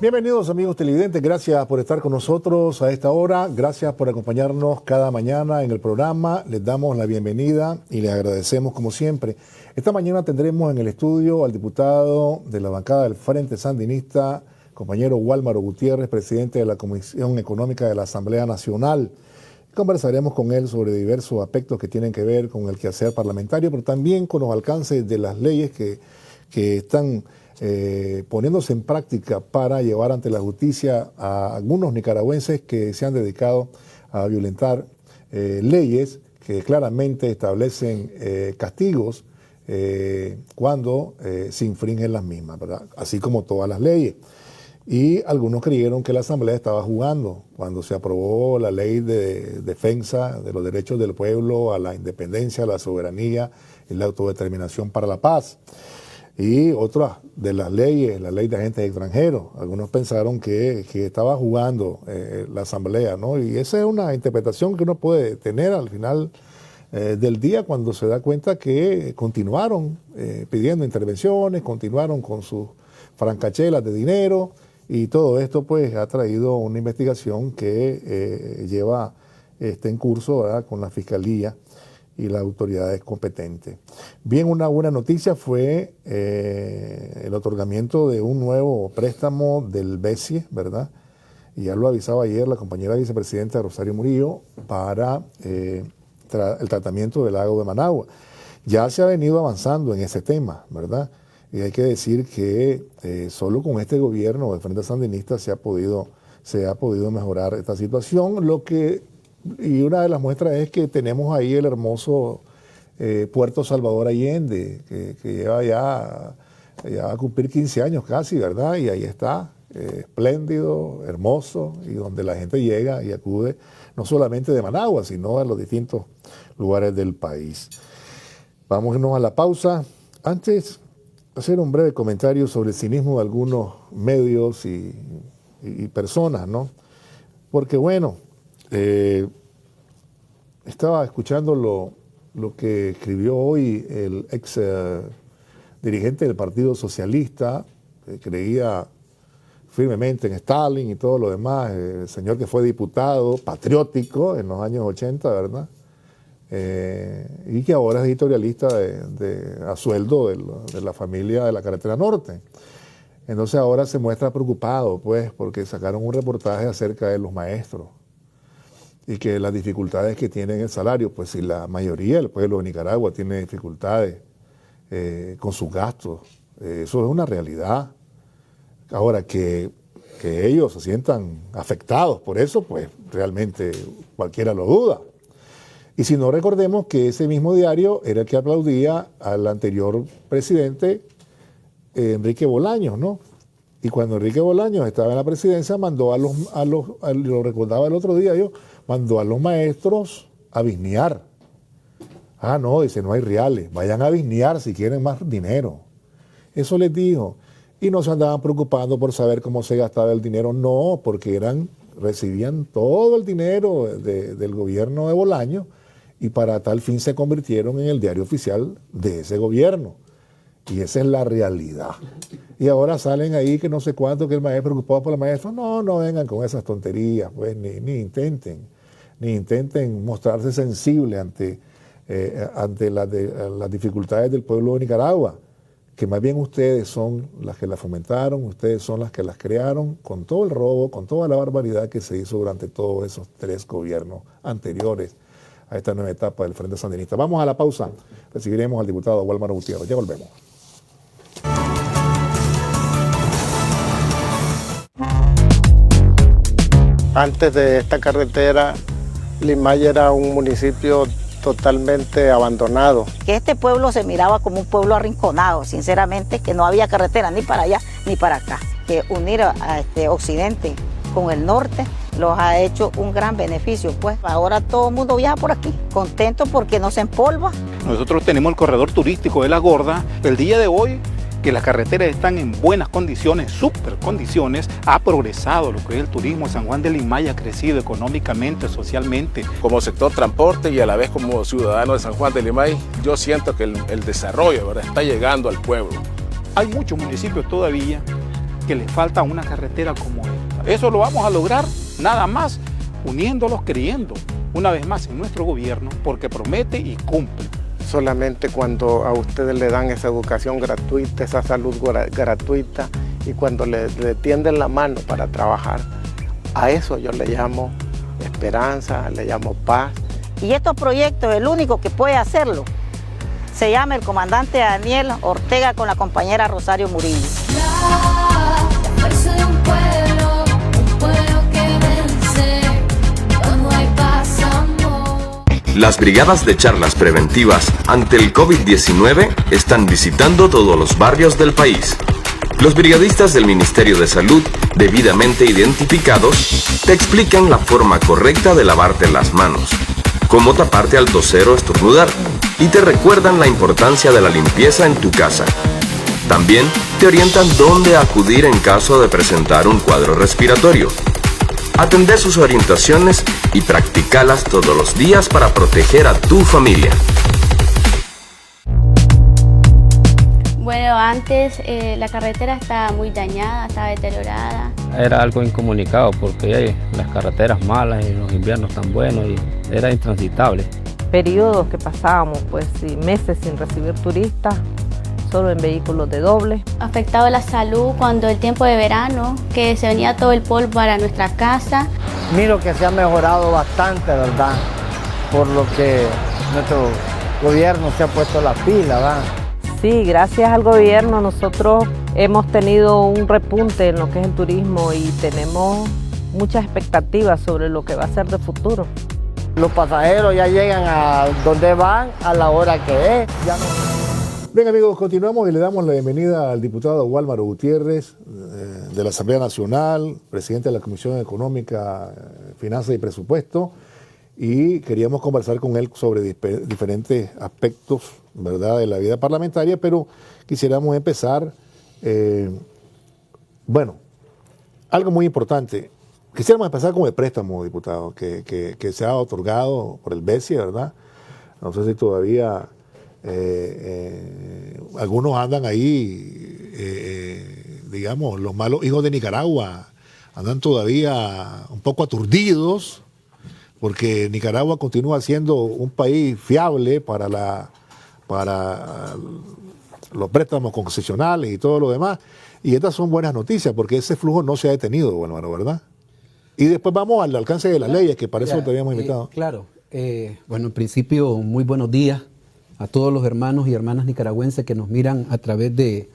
Bienvenidos amigos televidentes, gracias por estar con nosotros a esta hora, gracias por acompañarnos cada mañana en el programa, les damos la bienvenida y les agradecemos como siempre. Esta mañana tendremos en el estudio al diputado de la bancada del Frente Sandinista, compañero Wálmaro Gutiérrez, presidente de la Comisión Económica de la Asamblea Nacional. Conversaremos con él sobre diversos aspectos que tienen que ver con el quehacer parlamentario, pero también con los alcances de las leyes que están poniéndose en práctica para llevar ante la justicia a algunos nicaragüenses que se han dedicado a violentar leyes que claramente establecen castigos cuando se infringen las mismas, ¿verdad? Así como todas las leyes. Y algunos creyeron que la Asamblea estaba jugando cuando se aprobó la ley de defensa de los derechos del pueblo a la independencia, a la soberanía y la autodeterminación para la paz. Y otras de las leyes, la ley de agentes extranjeros, algunos pensaron que estaba jugando la Asamblea, ¿no? Y esa es una interpretación que uno puede tener al final del día cuando se da cuenta que continuaron pidiendo intervenciones, continuaron con sus francachelas de dinero y todo esto pues ha traído una investigación que lleva en curso, ¿verdad?, con la Fiscalía y las autoridades competentes. Bien, una buena noticia fue el otorgamiento de un nuevo préstamo del BESIE, ¿verdad? Y ya lo avisaba ayer la compañera vicepresidenta Rosario Murillo para el tratamiento del lago de Managua. Ya se ha venido avanzando en ese tema, ¿verdad? Y hay que decir que solo con este gobierno del Frente Sandinista se ha podido mejorar esta situación, y una de las muestras es que tenemos ahí el hermoso Puerto Salvador Allende, que lleva ya a cumplir 15 años casi, ¿verdad? Y ahí está, espléndido, hermoso, y donde la gente llega y acude no solamente de Managua, sino a los distintos lugares del país. Vámonos a la pausa. Antes, hacer un breve comentario sobre el cinismo de algunos medios y personas, ¿no? Porque bueno, estaba escuchando lo que escribió hoy el ex dirigente del Partido Socialista, que creía firmemente en Stalin y todo lo demás, el señor que fue diputado, patriótico en los años 80, ¿verdad? Y que ahora es editorialista a sueldo de la familia de la Carretera Norte. Entonces ahora se muestra preocupado, pues, porque sacaron un reportaje acerca de los maestros y que las dificultades que tienen el salario, pues si la mayoría del pueblo de Nicaragua tiene dificultades con sus gastos, eso es una realidad. Ahora, que ellos se sientan afectados por eso, pues realmente cualquiera lo duda. Y si no, recordemos que ese mismo diario era el que aplaudía al anterior presidente Enrique Bolaños, ¿no? Y cuando Enrique Bolaños estaba en la presidencia, mandó lo recordaba el otro día yo, mandó a los maestros a bisnear. Ah, no, dice, no hay reales, vayan a bisnear si quieren más dinero. Eso les dijo. Y no se andaban preocupando por saber cómo se gastaba el dinero, no, porque recibían todo el dinero del gobierno de Bolaños y para tal fin se convirtieron en el diario oficial de ese gobierno. Y esa es la realidad. Y ahora salen ahí que no sé cuánto, que el maestro preocupado por la maestra. No vengan con esas tonterías, pues ni intenten mostrarse sensibles ante las dificultades del pueblo de Nicaragua, que más bien ustedes son las que las fomentaron, ustedes son las que las crearon, con todo el robo, con toda la barbaridad que se hizo durante todos esos 3 gobiernos anteriores a esta nueva etapa del Frente Sandinista. Vamos a la pausa, recibiremos al diputado Wálmaro Gutiérrez. Ya volvemos. Antes de esta carretera, Limay era un municipio totalmente abandonado. Que este pueblo se miraba como un pueblo arrinconado, sinceramente, que no había carretera ni para allá ni para acá. Que unir a este occidente con el norte los ha hecho un gran beneficio, pues ahora todo el mundo viaja por aquí, contento porque no se empolva. Nosotros tenemos el corredor turístico de La Gorda. El día de hoy, que las carreteras están en buenas condiciones, súper condiciones, ha progresado lo que es el turismo. San Juan de Limay ha crecido económicamente, socialmente. Como sector transporte y a la vez como ciudadano de San Juan de Limay, yo siento que el desarrollo, ¿verdad?, está llegando al pueblo. Hay muchos municipios todavía que le falta una carretera como esta. Eso lo vamos a lograr nada más uniéndolos, creyendo una vez más en nuestro gobierno, porque promete y cumple. Solamente cuando a ustedes le dan esa educación gratuita, esa salud gratuita, y cuando le tienden la mano para trabajar, a eso yo le llamo esperanza, le llamo paz. Y estos proyectos, el único que puede hacerlo, se llama el comandante Daniel Ortega con la compañera Rosario Murillo. La fuerza de un pueblo que vence, cuando hay paz, amor. Las brigadas de charlas preventivas ante el COVID-19 están visitando todos los barrios del país. Los brigadistas del Ministerio de Salud, debidamente identificados, te explican la forma correcta de lavarte las manos, cómo taparte al toser o estornudar, y te recuerdan la importancia de la limpieza en tu casa. También te orientan dónde acudir en caso de presentar un cuadro respiratorio. Atendé sus orientaciones y practícalas todos los días para proteger a tu familia. Bueno, antes la carretera estaba muy dañada, estaba deteriorada. Era algo incomunicado porque hay las carreteras malas y los inviernos tan buenos y era intransitable. Periodos que pasábamos pues meses sin recibir turistas, solo en vehículos de doble. Afectaba la salud cuando el tiempo de verano, que se venía todo el polvo para nuestra casa. Miro que se ha mejorado bastante, ¿verdad? Por lo que nuestro gobierno se ha puesto la pila, ¿verdad? Sí, gracias al gobierno nosotros hemos tenido un repunte en lo que es el turismo y tenemos muchas expectativas sobre lo que va a ser de futuro. Los pasajeros ya llegan a donde van a la hora que es. Ya no... Bien amigos, continuamos y le damos la bienvenida al diputado Wálmaro Gutiérrez de la Asamblea Nacional, presidente de la Comisión Económica, Finanzas y Presupuesto, y queríamos conversar con él sobre diferentes aspectos, ¿verdad?, de la vida parlamentaria, pero quisiéramos empezar, algo muy importante. Quisiéramos empezar con el préstamo, diputado, que se ha otorgado por el BESIE, ¿verdad? No sé si todavía algunos andan ahí, digamos, los malos hijos de Nicaragua andan todavía un poco aturdidos, porque Nicaragua continúa siendo un país fiable para los préstamos concesionales y todo lo demás. Y estas son buenas noticias, porque ese flujo no se ha detenido, bueno, ¿verdad? Y después vamos al alcance de las leyes, que para eso te habíamos invitado. Claro. Bueno, en principio, muy buenos días a todos los hermanos y hermanas nicaragüenses que nos miran a través de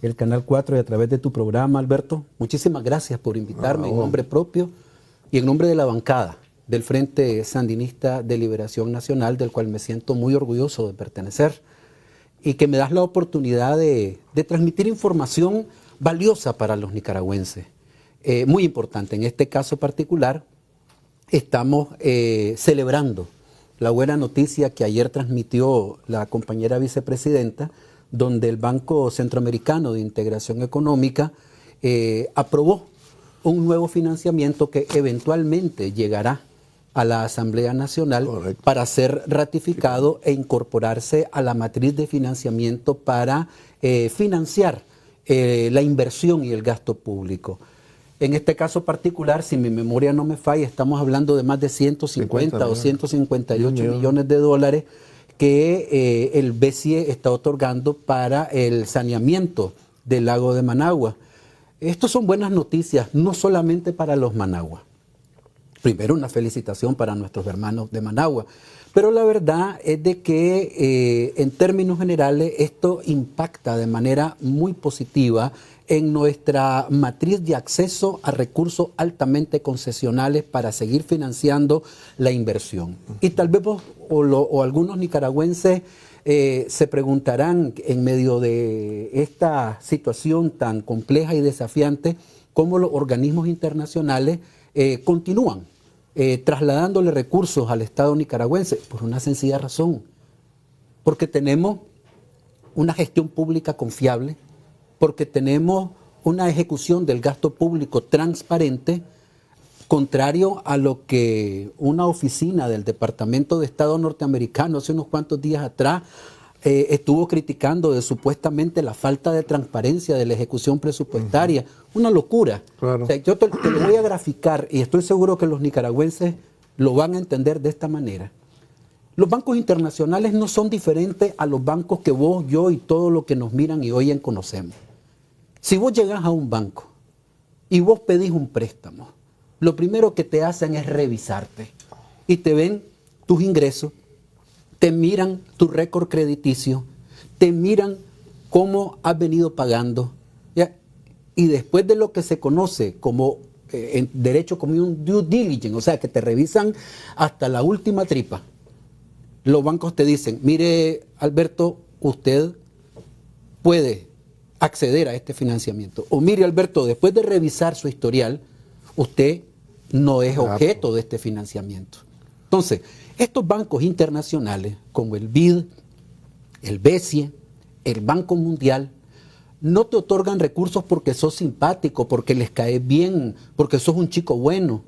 el Canal 4 y a través de tu programa, Alberto. Muchísimas gracias por invitarme en nombre propio y en nombre de la bancada del Frente Sandinista de Liberación Nacional, del cual me siento muy orgulloso de pertenecer, y que me das la oportunidad de transmitir información valiosa para los nicaragüenses. Muy importante, en este caso particular, estamos celebrando la buena noticia que ayer transmitió la compañera vicepresidenta, donde el Banco Centroamericano de Integración Económica aprobó un nuevo financiamiento que eventualmente llegará a la Asamblea Nacional. Correcto. Para ser ratificado e incorporarse a la matriz de financiamiento para financiar la inversión y el gasto público. En este caso particular, si mi memoria no me falla, estamos hablando de más de 150 o 158 millones de dólares que el BESIE está otorgando para el saneamiento del lago de Managua. Estas son buenas noticias, no solamente para los Managua. Primero, una felicitación para nuestros hermanos de Managua, pero la verdad es de que en términos generales esto impacta de manera muy positiva en nuestra matriz de acceso a recursos altamente concesionales para seguir financiando la inversión. Y tal vez vos o algunos nicaragüenses se preguntarán en medio de esta situación tan compleja y desafiante cómo los organismos internacionales continúan trasladándole recursos al Estado nicaragüense, por una sencilla razón, porque tenemos una gestión pública confiable, porque tenemos una ejecución del gasto público transparente, contrario a lo que una oficina del Departamento de Estado norteamericano hace unos cuantos días atrás estuvo criticando de supuestamente la falta de transparencia de la ejecución presupuestaria. Una locura. Claro. O sea, yo te lo voy a graficar y estoy seguro que los nicaragüenses lo van a entender de esta manera. Los bancos internacionales no son diferentes a los bancos que vos, yo y todos los que nos miran y oyen conocemos. Si vos llegás a un banco y vos pedís un préstamo, lo primero que te hacen es revisarte y te ven tus ingresos, te miran tu récord crediticio, te miran cómo has venido pagando, ¿ya? Y después de lo que se conoce como en derecho como un due diligence, o sea que te revisan hasta la última tripa, los bancos te dicen, mire Alberto, usted puede acceder a este financiamiento. O mire Alberto, después de revisar su historial, usted no es objeto de este financiamiento. Entonces, estos bancos internacionales, como el BID, el BESIE, el Banco Mundial, no te otorgan recursos porque sos simpático, porque les caes bien, porque sos un chico bueno.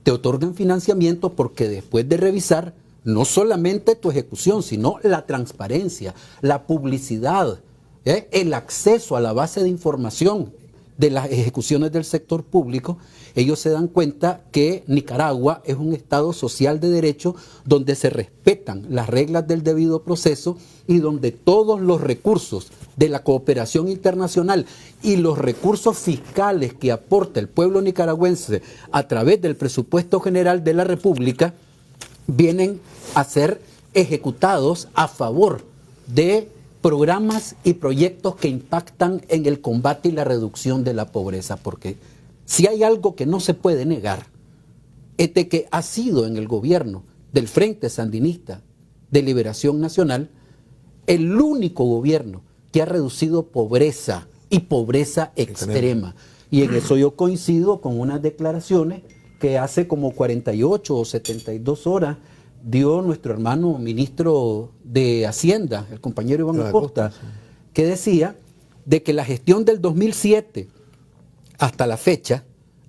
Te otorgan financiamiento porque después de revisar no solamente tu ejecución, sino la transparencia, la publicidad, el acceso a la base de información de las ejecuciones del sector público, ellos se dan cuenta que Nicaragua es un Estado social de derecho donde se respetan las reglas del debido proceso y donde todos los recursos de la cooperación internacional y los recursos fiscales que aporta el pueblo nicaragüense a través del presupuesto general de la República vienen a ser ejecutados a favor de programas y proyectos que impactan en el combate y la reducción de la pobreza, porque si hay algo que no se puede negar, es de que ha sido en el gobierno del Frente Sandinista de Liberación Nacional el único gobierno que ha reducido pobreza y pobreza extrema. Y en eso yo coincido con unas declaraciones que hace como 48 o 72 horas dio nuestro hermano ministro de Hacienda, el compañero Iván Acosta, que decía de que la gestión del 2007 hasta la fecha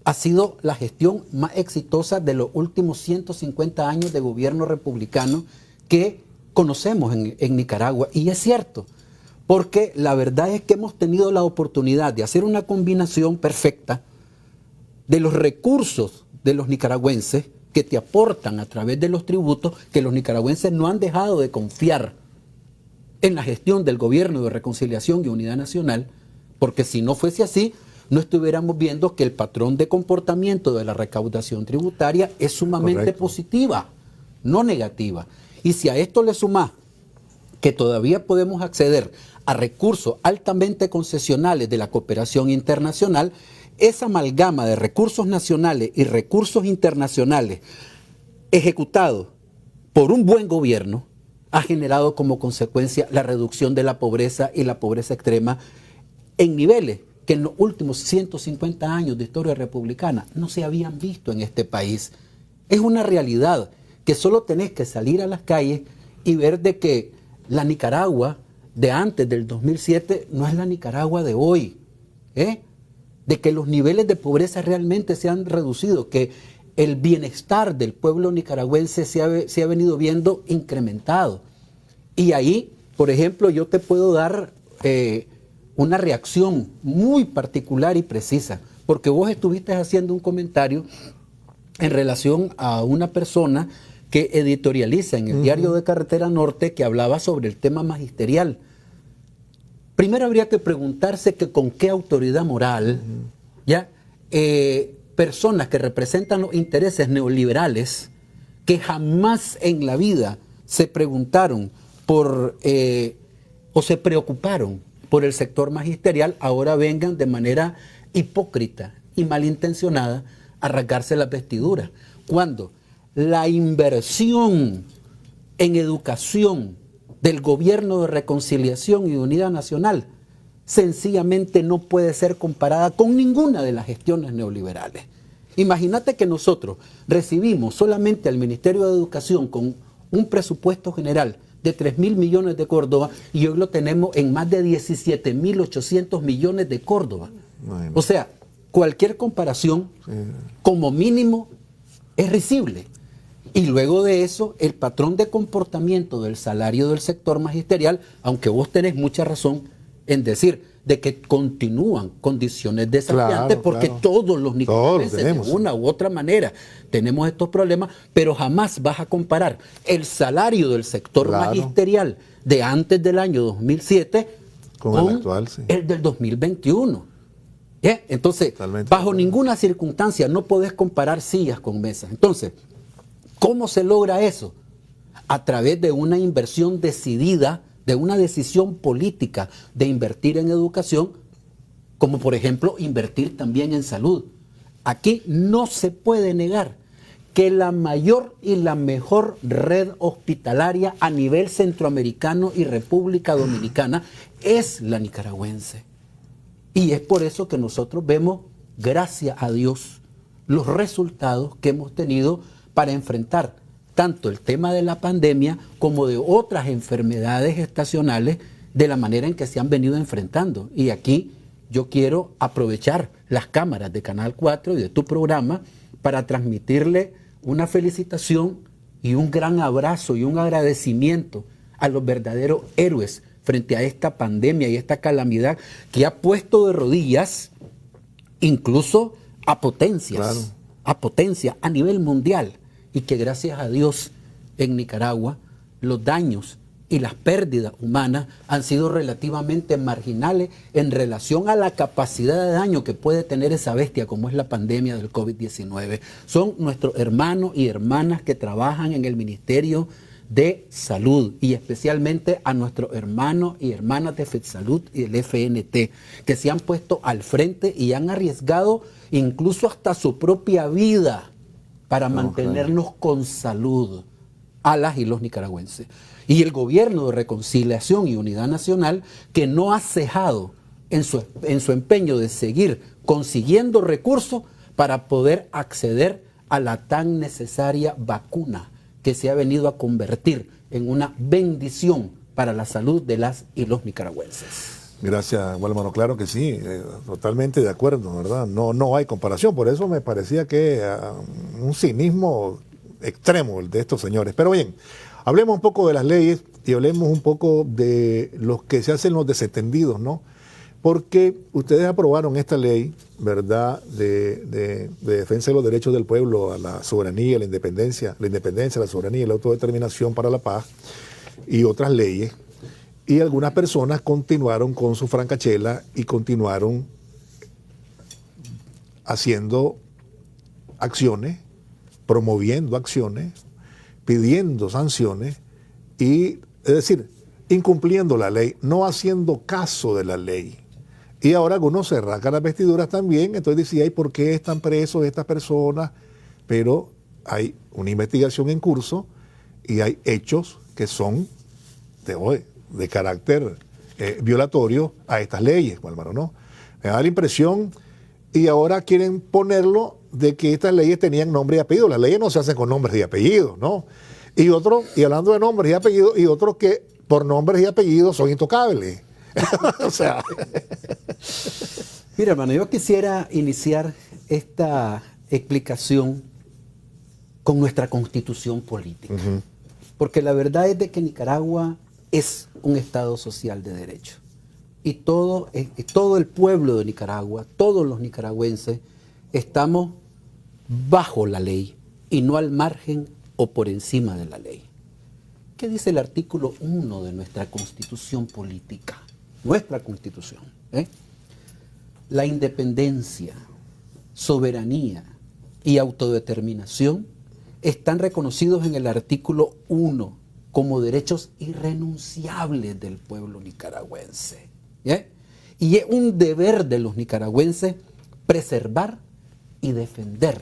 ha sido la gestión más exitosa de los últimos 150 años de gobierno republicano que conocemos en Nicaragua. Y es cierto, porque la verdad es que hemos tenido la oportunidad de hacer una combinación perfecta de los recursos de los nicaragüenses que te aportan a través de los tributos, que los nicaragüenses no han dejado de confiar en la gestión del gobierno de reconciliación y unidad nacional, porque si no fuese así, no estuviéramos viendo que el patrón de comportamiento de la recaudación tributaria es sumamente positiva, no negativa. Y si a esto le sumás que todavía podemos acceder a recursos altamente concesionales de la cooperación internacional, esa amalgama de recursos nacionales y recursos internacionales ejecutados por un buen gobierno ha generado como consecuencia la reducción de la pobreza y la pobreza extrema en niveles que en los últimos 150 años de historia republicana no se habían visto en este país. Es una realidad que solo tenés que salir a las calles y ver de que la Nicaragua de antes del 2007 no es la Nicaragua de hoy, de que los niveles de pobreza realmente se han reducido, que el bienestar del pueblo nicaragüense se ha venido viendo incrementado. Y ahí, por ejemplo, yo te puedo dar una reacción muy particular y precisa, porque vos estuviste haciendo un comentario en relación a una persona que editorializa en el diario de Carretera Norte que hablaba sobre el tema magisterial. Primero habría que preguntarse que con qué autoridad moral, ¿ya? Personas que representan los intereses neoliberales, que jamás en la vida se preguntaron por o se preocuparon por el sector magisterial, ahora vengan de manera hipócrita y malintencionada a rasgarse las vestiduras. Cuando la inversión en educación del gobierno de reconciliación y unidad nacional sencillamente no puede ser comparada con ninguna de las gestiones neoliberales. Imagínate que nosotros recibimos solamente al Ministerio de Educación con un presupuesto general de 3.000 millones de Córdoba y hoy lo tenemos en más de 17.800 millones de Córdoba. O sea, cualquier comparación como mínimo es risible. Y luego de eso, el patrón de comportamiento del salario del sector magisterial, aunque vos tenés mucha razón en decir de que continúan condiciones desafiantes, Claro, porque claro. todos los nicaragüenses de tenemos. una u otra manera tenemos estos problemas, pero jamás vas a comparar el salario del sector Claro. magisterial de antes del año 2007 Con el actual, sí. el del 2021. ¿Ya? Entonces, Totalmente bajo de acuerdo. ninguna circunstancia no podés comparar sillas con mesas. Entonces, ¿cómo se logra eso? A través de una inversión decidida, de una decisión política de invertir en educación, como por ejemplo invertir también en salud. Aquí no se puede negar que la mayor y la mejor red hospitalaria a nivel centroamericano y República Dominicana es la nicaragüense. Y es por eso que nosotros vemos, gracias a Dios, los resultados que hemos tenido para enfrentar tanto el tema de la pandemia como de otras enfermedades estacionales de la manera en que se han venido enfrentando. Y aquí yo quiero aprovechar las cámaras de Canal 4 y de tu programa para transmitirle una felicitación y un gran abrazo y un agradecimiento a los verdaderos héroes frente a esta pandemia y esta calamidad que ha puesto de rodillas incluso a potencias, Claro. a potencia a nivel mundial, y que gracias a Dios en Nicaragua los daños y las pérdidas humanas han sido relativamente marginales en relación a la capacidad de daño que puede tener esa bestia como es la pandemia del COVID-19. Son nuestros hermanos y hermanas que trabajan en el Ministerio de Salud, y especialmente a nuestros hermanos y hermanas de FedSalud y del FNT, que se han puesto al frente y han arriesgado incluso hasta su propia vida para mantenernos con salud a las y los nicaragüenses. Y el gobierno de Reconciliación y Unidad Nacional, que no ha cejado en su empeño de seguir consiguiendo recursos para poder acceder a la tan necesaria vacuna que se ha venido a convertir en una bendición para la salud de las y los nicaragüenses. Gracias, Walmano. Claro que sí, totalmente de acuerdo, ¿verdad? No hay comparación, por eso me parecía que un cinismo extremo el de estos señores. Pero bien, hablemos un poco de las leyes y hablemos un poco de los que se hacen los desentendidos, ¿no? Porque ustedes aprobaron esta ley, ¿verdad?, de defensa de los derechos del pueblo a la soberanía, la independencia, la soberanía y la autodeterminación para la paz y otras leyes. Y algunas personas continuaron con su francachela y continuaron haciendo acciones, promoviendo acciones, pidiendo sanciones y, es decir, incumpliendo la ley, no haciendo caso de la ley. Y ahora algunos se rasgan las vestiduras también, entonces dicen, ¿por qué están presos estas personas? Pero hay una investigación en curso y hay hechos que son de carácter violatorio a estas leyes, Walmaro, ¿no? Me da la impresión, y ahora quieren ponerlo de que estas leyes tenían nombre y apellido. Las leyes no se hacen con nombres y apellidos, ¿no? Y hablando de nombres y apellidos, y otros que por nombres y apellidos son intocables. O sea. Mira, hermano, yo quisiera iniciar esta explicación con nuestra constitución política. Porque la verdad es de que Nicaragua es un Estado social de derecho. Y todo el pueblo de Nicaragua, todos los nicaragüenses, estamos bajo la ley y no al margen o por encima de la ley. ¿Qué dice el artículo 1 de nuestra constitución política? Nuestra constitución. La independencia, soberanía y autodeterminación están reconocidos en el artículo 1 como derechos irrenunciables del pueblo nicaragüense. Y es un deber de los nicaragüenses preservar y defender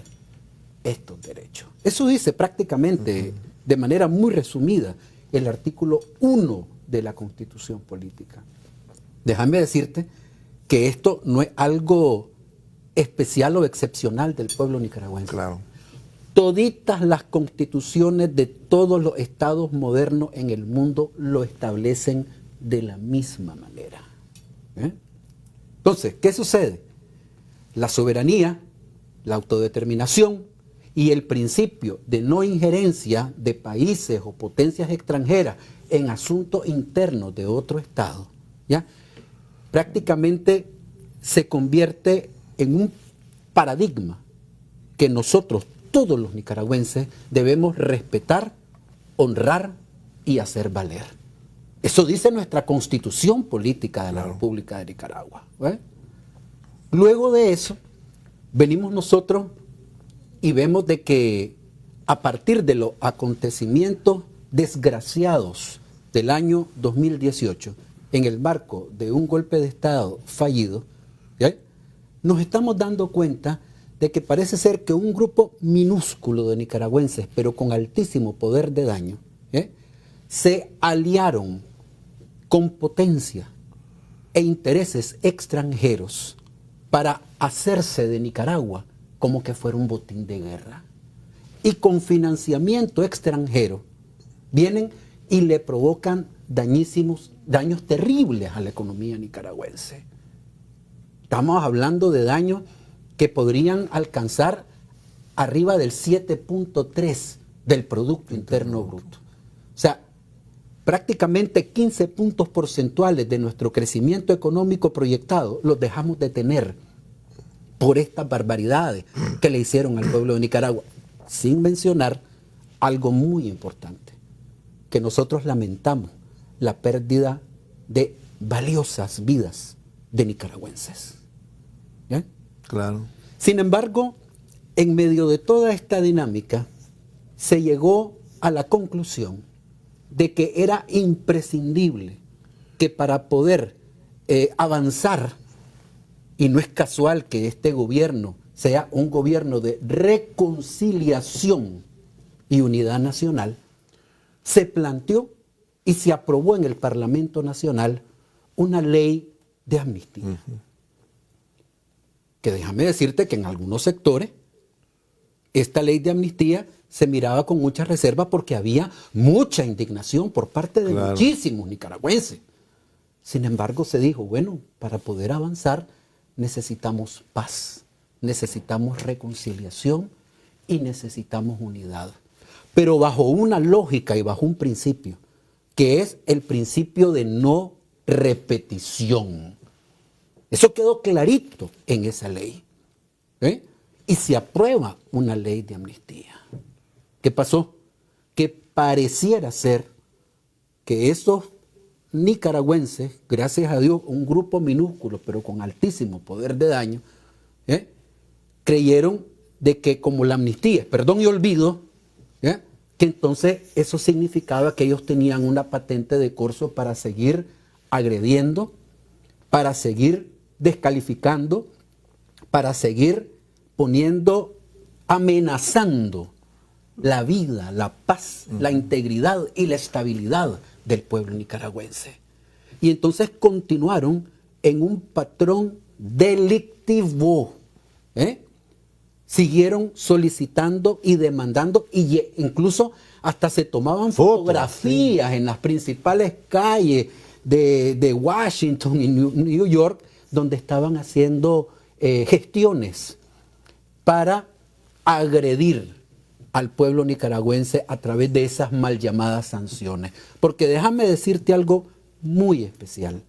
estos derechos. Eso dice prácticamente, de manera muy resumida, el artículo 1 de la Constitución Política. Déjame decirte que esto no es algo especial o excepcional del pueblo nicaragüense. Claro. Toditas las constituciones de todos los estados modernos en el mundo lo establecen de la misma manera. Entonces, ¿qué sucede? La soberanía, la autodeterminación y el principio de no injerencia de países o potencias extranjeras en asuntos internos de otro Estado, ¿ya? Prácticamente se convierte en un paradigma que nosotros, todos los nicaragüenses, debemos respetar, honrar y hacer valer. Eso dice nuestra Constitución Política de la República de Nicaragua, ¿eh? Luego de eso, venimos nosotros y vemos de que a partir de los acontecimientos desgraciados del año 2018, en el marco de un golpe de Estado fallido, ¿ya?, nos estamos dando cuenta de que parece ser que un grupo minúsculo de nicaragüenses, pero con altísimo poder de daño, se aliaron con potencia e intereses extranjeros para hacerse de Nicaragua como que fuera un botín de guerra. Y con financiamiento extranjero vienen y le provocan daños terribles a la economía nicaragüense. Estamos hablando de daños que podrían alcanzar arriba del 7.3 del Producto Interno Bruto. O sea, prácticamente 15 puntos porcentuales de nuestro crecimiento económico proyectado los dejamos de tener por estas barbaridades que le hicieron al pueblo de Nicaragua, sin mencionar algo muy importante, que nosotros lamentamos, la pérdida de valiosas vidas de nicaragüenses. ¿Ya? Claro. Sin embargo, en medio de toda esta dinámica, se llegó a la conclusión de que era imprescindible que para poder avanzar, y no es casual que este gobierno sea un gobierno de reconciliación y unidad nacional, se planteó y se aprobó en el Parlamento Nacional una ley de amnistía. Que déjame decirte que en algunos sectores esta ley de amnistía se miraba con mucha reserva porque había mucha indignación por parte de muchísimos nicaragüenses. Sin embargo, se dijo, bueno, para poder avanzar necesitamos paz, necesitamos reconciliación y necesitamos unidad. Pero bajo una lógica y bajo un principio, que es el principio de no repetición. Eso quedó clarito en esa ley. Y se aprueba una ley de amnistía. ¿Qué pasó? Que pareciera ser que esos nicaragüenses, gracias a Dios, un grupo minúsculo, pero con altísimo poder de daño, creyeron de que como la amnistía es perdón y olvido, que entonces eso significaba que ellos tenían una patente de corso para seguir agrediendo, para seguir descalificando, para seguir poniendo, amenazando la vida, la paz, la integridad y la estabilidad del pueblo nicaragüense. Y entonces continuaron en un patrón delictivo. Siguieron solicitando y demandando, y incluso hasta se tomaban fotografías en las principales calles de Washington y New York, donde estaban haciendo gestiones para agredir al pueblo nicaragüense a través de esas mal llamadas sanciones. Porque déjame decirte algo muy especial.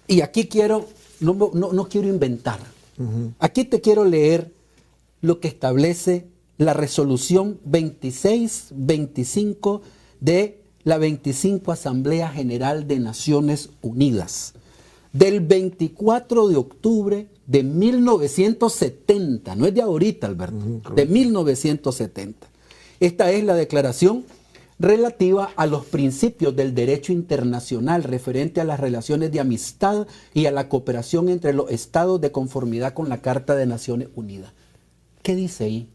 Y aquí no quiero inventar. Aquí te quiero leer lo que establece la resolución 2625 de la 25 Asamblea General de Naciones Unidas, del 24 de octubre de 1970, no es de ahorita, Alberto, de 1970. Esta es la declaración relativa a los principios del derecho internacional referente a las relaciones de amistad y a la cooperación entre los estados de conformidad con la Carta de Naciones Unidas. ¿Qué dice ahí?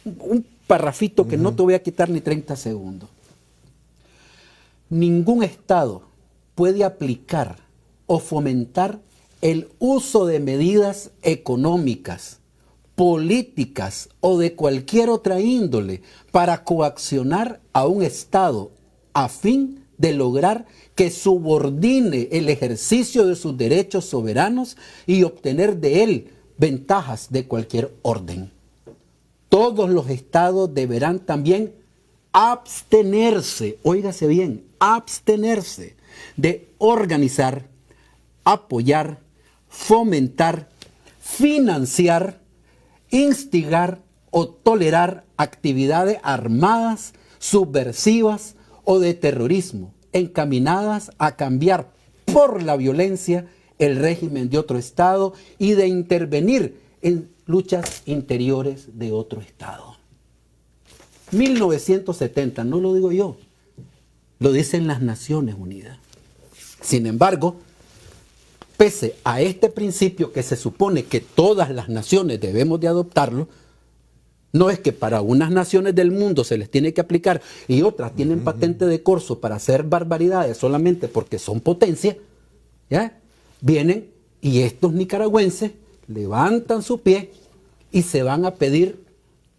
Un parrafito que no te voy a quitar ni 30 segundos. Ningún estado puede aplicar o fomentar el uso de medidas económicas, políticas o de cualquier otra índole para coaccionar a un estado a fin de lograr que subordine el ejercicio de sus derechos soberanos y obtener de él ventajas de cualquier orden. todos los estados deberán también abstenerse, óigase bien, abstenerse de organizar, apoyar, fomentar, financiar, instigar o tolerar actividades armadas, subversivas o de terrorismo, encaminadas a cambiar por la violencia el régimen de otro estado y de intervenir en luchas interiores de otro estado. 1970, no lo digo yo, lo dicen las Naciones Unidas. Sin embargo, pese a este principio que se supone que todas las naciones debemos de adoptarlo, no es que para unas naciones del mundo se les tiene que aplicar y otras tienen patente de corso para hacer barbaridades solamente porque son potencia, ¿ya? Vienen y estos nicaragüenses levantan su pie y se van a pedir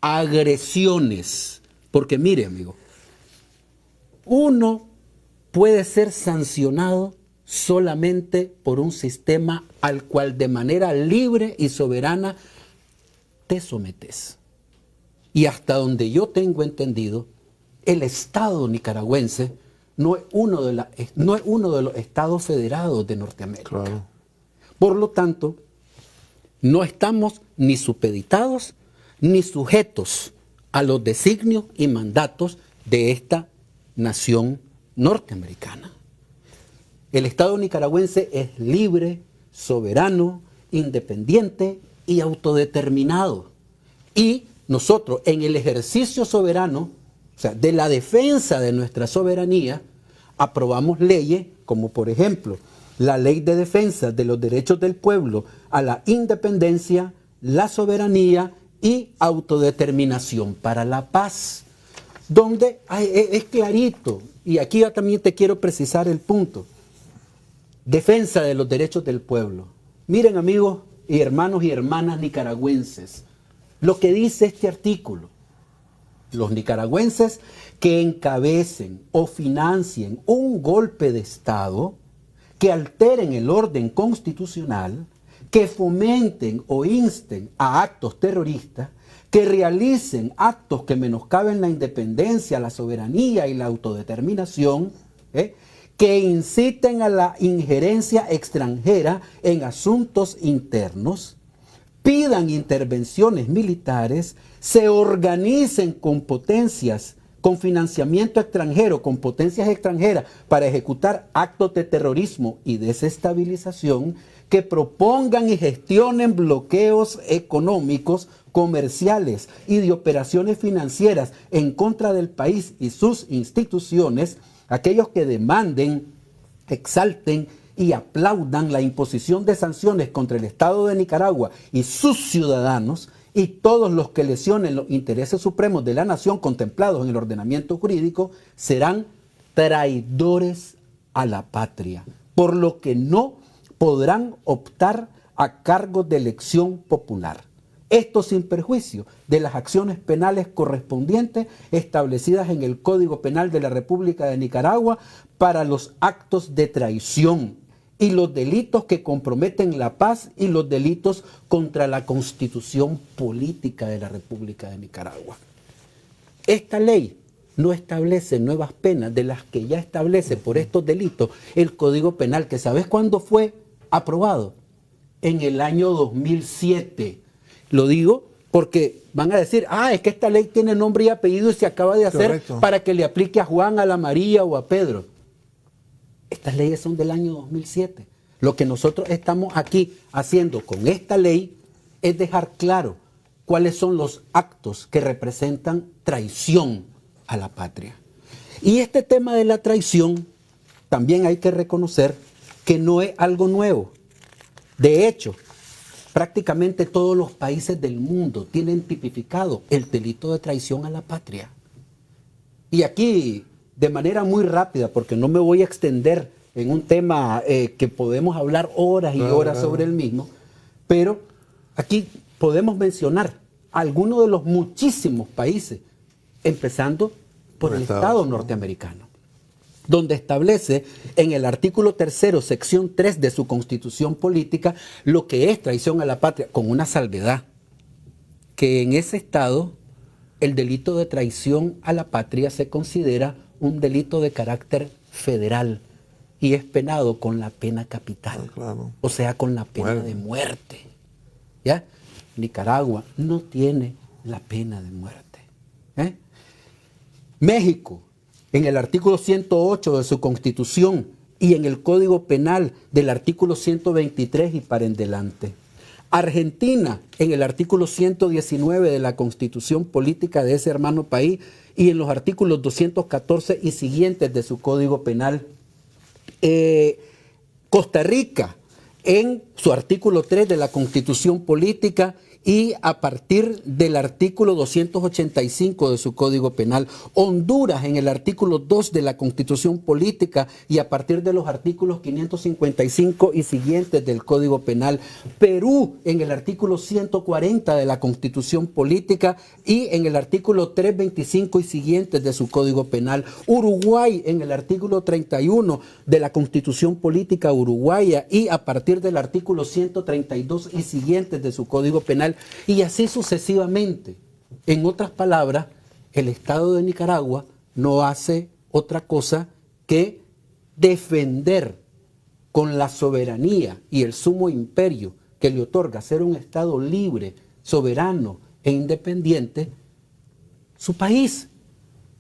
agresiones. Porque mire, amigo, uno puede ser sancionado solamente por un sistema al cual de manera libre y soberana te sometes. Y hasta donde yo tengo entendido, el Estado nicaragüense no es uno de los estados federados de Norteamérica. Claro. Por lo tanto, no estamos ni supeditados ni sujetos a los designios y mandatos de esta nación norteamericana. El Estado nicaragüense es libre, soberano, independiente y autodeterminado. Y nosotros, en el ejercicio soberano, o sea, de la defensa de nuestra soberanía, aprobamos leyes como, por ejemplo, la Ley de Defensa de los Derechos del Pueblo a la Independencia, la Soberanía y Autodeterminación para la Paz, donde es clarito, y aquí yo también te quiero precisar el punto, defensa de los derechos del pueblo. Miren, amigos y hermanos y hermanas nicaragüenses, lo que dice este artículo: los nicaragüenses que encabecen o financien un golpe de Estado, que alteren el orden constitucional, que fomenten o insten a actos terroristas, que realicen actos que menoscaben la independencia, la soberanía y la autodeterminación, que inciten a la injerencia extranjera en asuntos internos, pidan intervenciones militares, se organicen con potencias, con financiamiento extranjero, con potencias extranjeras para ejecutar actos de terrorismo y desestabilización, que propongan y gestionen bloqueos económicos, comerciales y de operaciones financieras en contra del país y sus instituciones, aquellos que demanden, exalten y aplaudan la imposición de sanciones contra el Estado de Nicaragua y sus ciudadanos, y todos los que lesionen los intereses supremos de la nación contemplados en el ordenamiento jurídico, serán traidores a la patria, por lo que no podrán optar a cargos de elección popular. Esto sin perjuicio de las acciones penales correspondientes establecidas en el Código Penal de la República de Nicaragua para los actos de traición y los delitos que comprometen la paz y los delitos contra la Constitución política de la República de Nicaragua. Esta ley no establece nuevas penas de las que ya establece por estos delitos el Código Penal, que ¿sabes cuándo fue aprobado? En el año 2007. Lo digo porque van a decir, es que esta ley tiene nombre y apellido y se acaba de hacer. Correcto, para que le aplique a Juan, a la María o a Pedro. Estas leyes son del año 2007. Lo que nosotros estamos aquí haciendo con esta ley es dejar claro cuáles son los actos que representan traición a la patria. Y este tema de la traición también hay que reconocer que no es algo nuevo. De hecho, prácticamente todos los países del mundo tienen tipificado el delito de traición a la patria. Y aquí, de manera muy rápida, porque no me voy a extender en un tema que podemos hablar horas y horas sobre el mismo, pero aquí podemos mencionar algunos de los muchísimos países, empezando por el Estado norteamericano, donde establece en el artículo 3, sección 3 de su Constitución Política, lo que es traición a la patria, con una salvedad, que en ese Estado el delito de traición a la patria se considera un delito de carácter federal y es penado con la pena capital, o sea, con la pena de muerte. ¿Ya? Nicaragua no tiene la pena de muerte. México, en el artículo 108 de su Constitución y en el Código Penal del artículo 123 y para en delante. Argentina, en el artículo 119 de la Constitución Política de ese hermano país y en los artículos 214 y siguientes de su Código Penal. Costa Rica, en su artículo 3 de la Constitución Política y a partir del artículo 285 de su Código Penal. Honduras en el artículo 2 de la Constitución Política y a partir de los artículos 555 y siguientes del Código Penal. Perú en el artículo 140 de la Constitución Política y en el artículo 325 y siguientes de su Código Penal. Uruguay en el artículo 31 de la Constitución Política uruguaya y a partir del artículo 132 y siguientes de su Código Penal. Y así sucesivamente. En otras palabras, el Estado de Nicaragua no hace otra cosa que defender con la soberanía y el sumo imperio que le otorga ser un Estado libre, soberano e independiente, su país,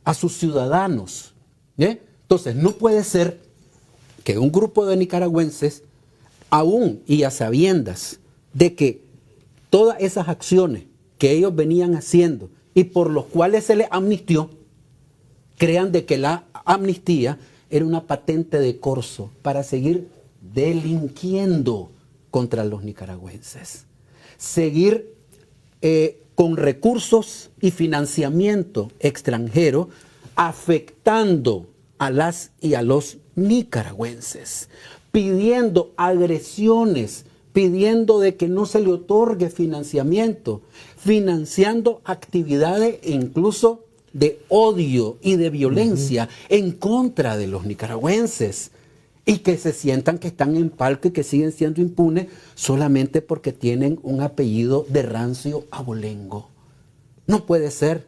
a sus ciudadanos. Entonces, no puede ser que un grupo de nicaragüenses, aún y a sabiendas de que todas esas acciones que ellos venían haciendo y por los cuales se les amnistió, crean de que la amnistía era una patente de corso para seguir delinquiendo contra los nicaragüenses. Seguir con recursos y financiamiento extranjero afectando a las y a los nicaragüenses, pidiendo agresiones, pidiendo de que no se le otorgue financiamiento, financiando actividades incluso de odio y de violencia en contra de los nicaragüenses y que se sientan que están en palco y que siguen siendo impunes solamente porque tienen un apellido de rancio abolengo. No puede ser,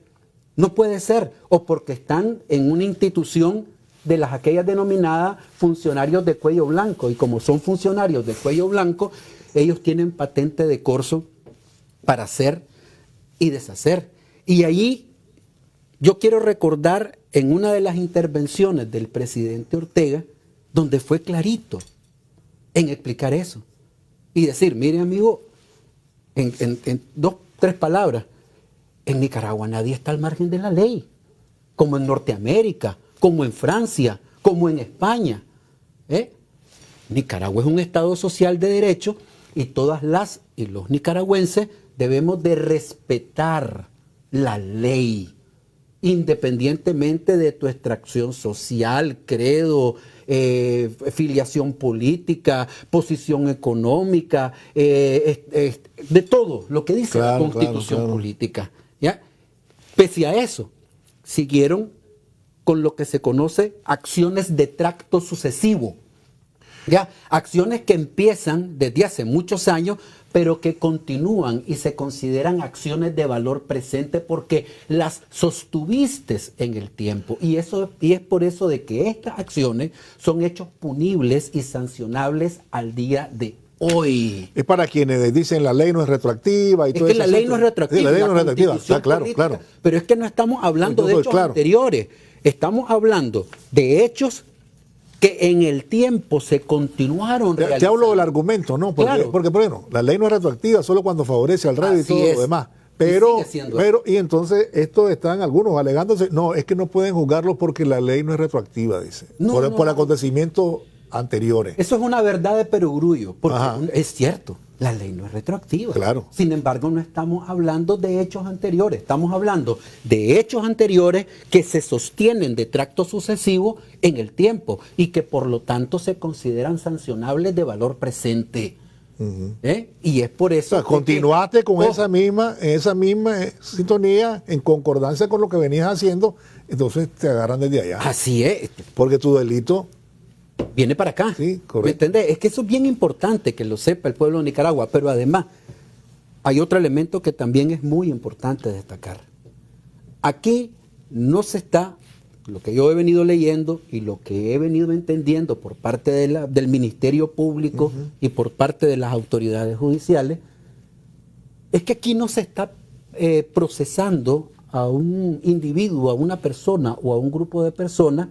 no puede ser, o porque están en una institución de las aquellas denominadas funcionarios de cuello blanco, y como son funcionarios de cuello blanco, ellos tienen patente de corso para hacer y deshacer. Y allí yo quiero recordar en una de las intervenciones del presidente Ortega, donde fue clarito en explicar eso y decir, mire amigo, en 2, 3 palabras, en Nicaragua nadie está al margen de la ley, como en Norteamérica, como en Francia, como en España. Nicaragua es un Estado social de derecho y todas las y los nicaragüenses debemos de respetar la ley, independientemente de tu extracción social, credo, filiación política, posición económica, de todo lo que dice la Constitución política. ¿Ya? Pese a eso, siguieron con lo que se conoce acciones de tracto sucesivo. ¿Ya? Acciones que empiezan desde hace muchos años, pero que continúan y se consideran acciones de valor presente porque las sostuviste en el tiempo. Y es por eso de que estas acciones son hechos punibles y sancionables al día de hoy. Es para quienes dicen la ley no es retroactiva. Y es que la ley no es retroactiva. Sí, la ley no es retroactiva, está claro, claro. Pero es que no estamos hablando de hechos anteriores. Estamos hablando de hechos que en el tiempo se continuaron realizando. Te hablo del argumento, ¿no? Porque, claro. Porque bueno, la ley no es retroactiva solo cuando favorece al rey y todo lo demás. Pero, y entonces estos están algunos alegándose, no, es que no pueden juzgarlo porque la ley no es retroactiva, dice. Por acontecimientos anteriores. Eso es una verdad de perogrullo, porque es cierto, la ley no es retroactiva. Claro. Sin embargo, no estamos hablando de hechos anteriores, estamos hablando de hechos anteriores que se sostienen de tracto sucesivo en el tiempo y que por lo tanto se consideran sancionables de valor presente. Y es por eso. O sea, continuaste con esa misma sintonía, en concordancia con lo que venías haciendo, entonces te agarran desde allá. Así es. Porque tu delito viene para acá. Sí, correcto. ¿Me entendés? Es que eso es bien importante que lo sepa el pueblo de Nicaragua, pero además hay otro elemento que también es muy importante destacar. aquí no se está, lo que yo he venido leyendo y lo que he venido entendiendo por parte del Ministerio Público y por parte de las autoridades judiciales, es que aquí no se está procesando a un individuo, a una persona o a un grupo de personas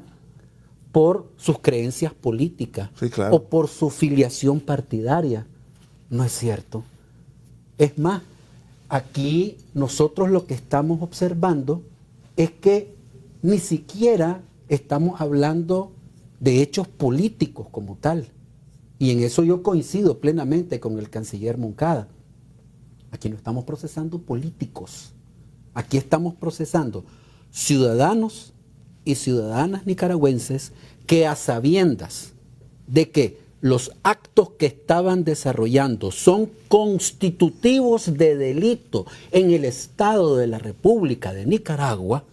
por sus creencias políticas o por su filiación partidaria. No es cierto. Es más, aquí nosotros lo que estamos observando es que ni siquiera estamos hablando de hechos políticos como tal. Y en eso yo coincido plenamente con el canciller Moncada. Aquí no estamos procesando políticos. Aquí estamos procesando ciudadanos y ciudadanas nicaragüenses que, a sabiendas de que los actos que estaban desarrollando son constitutivos de delito en el Estado de la República de Nicaragua,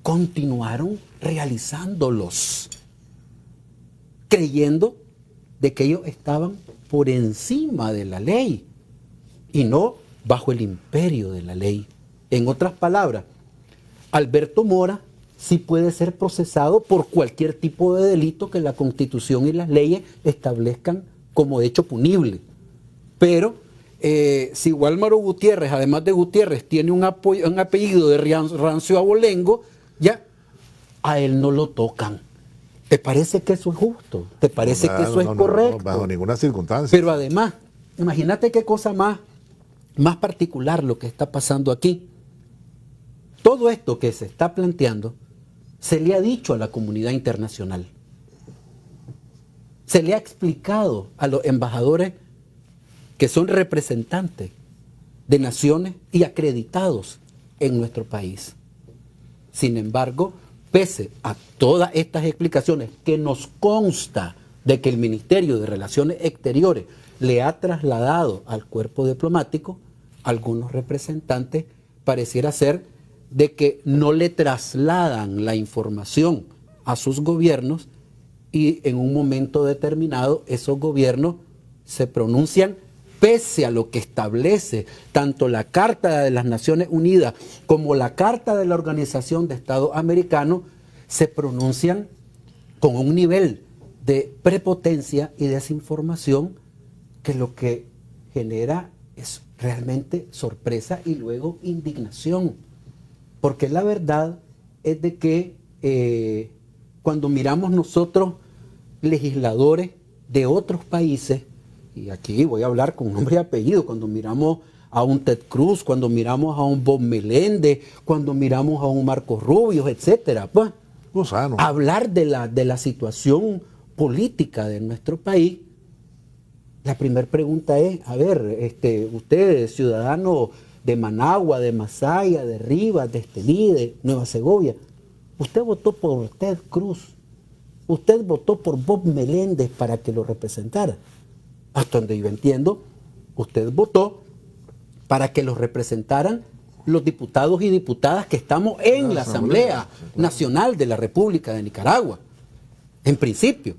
continuaron realizándolos, creyendo de que ellos estaban por encima de la ley y no bajo el imperio de la ley. En otras palabras, Alberto Mora sí puede ser procesado por cualquier tipo de delito que la Constitución y las leyes establezcan como hecho punible. Pero si Wálmaro Gutiérrez, además de Gutiérrez, tiene un apellido de rancio abolengo, ya a él no lo tocan. ¿Te parece que eso es justo? ¿Te parece que eso es correcto? No, bajo ninguna circunstancia. Pero además, imagínate qué cosa más particular lo que está pasando aquí. Todo esto que se está planteando se le ha dicho a la comunidad internacional. Se le ha explicado a los embajadores que son representantes de naciones y acreditados en nuestro país. Sin embargo, pese a todas estas explicaciones que nos consta de que el Ministerio de Relaciones Exteriores le ha trasladado al cuerpo diplomático, algunos representantes pareciera ser de que no le trasladan la información a sus gobiernos y en un momento determinado esos gobiernos se pronuncian pese a lo que establece tanto la Carta de las Naciones Unidas como la Carta de la Organización de Estados Americanos, se pronuncian con un nivel de prepotencia y desinformación que lo que genera es realmente sorpresa y luego indignación. Porque la verdad es de que cuando miramos nosotros legisladores de otros países, y aquí voy a hablar con nombre y apellido, cuando miramos a un Ted Cruz, cuando miramos a un Bob Meléndez, cuando miramos a un Marcos Rubio, etcétera, pues, hablar de la situación política de nuestro país, la primera pregunta es, a ver, usted, ciudadano de Managua, de Masaya, de Rivas, de Estelí, de Nueva Segovia, usted votó por Ted Cruz, usted votó por Bob Meléndez para que lo representara. Hasta donde yo entiendo, usted votó para que los representaran los diputados y diputadas que estamos en la Asamblea Nacional de la República de Nicaragua, en principio.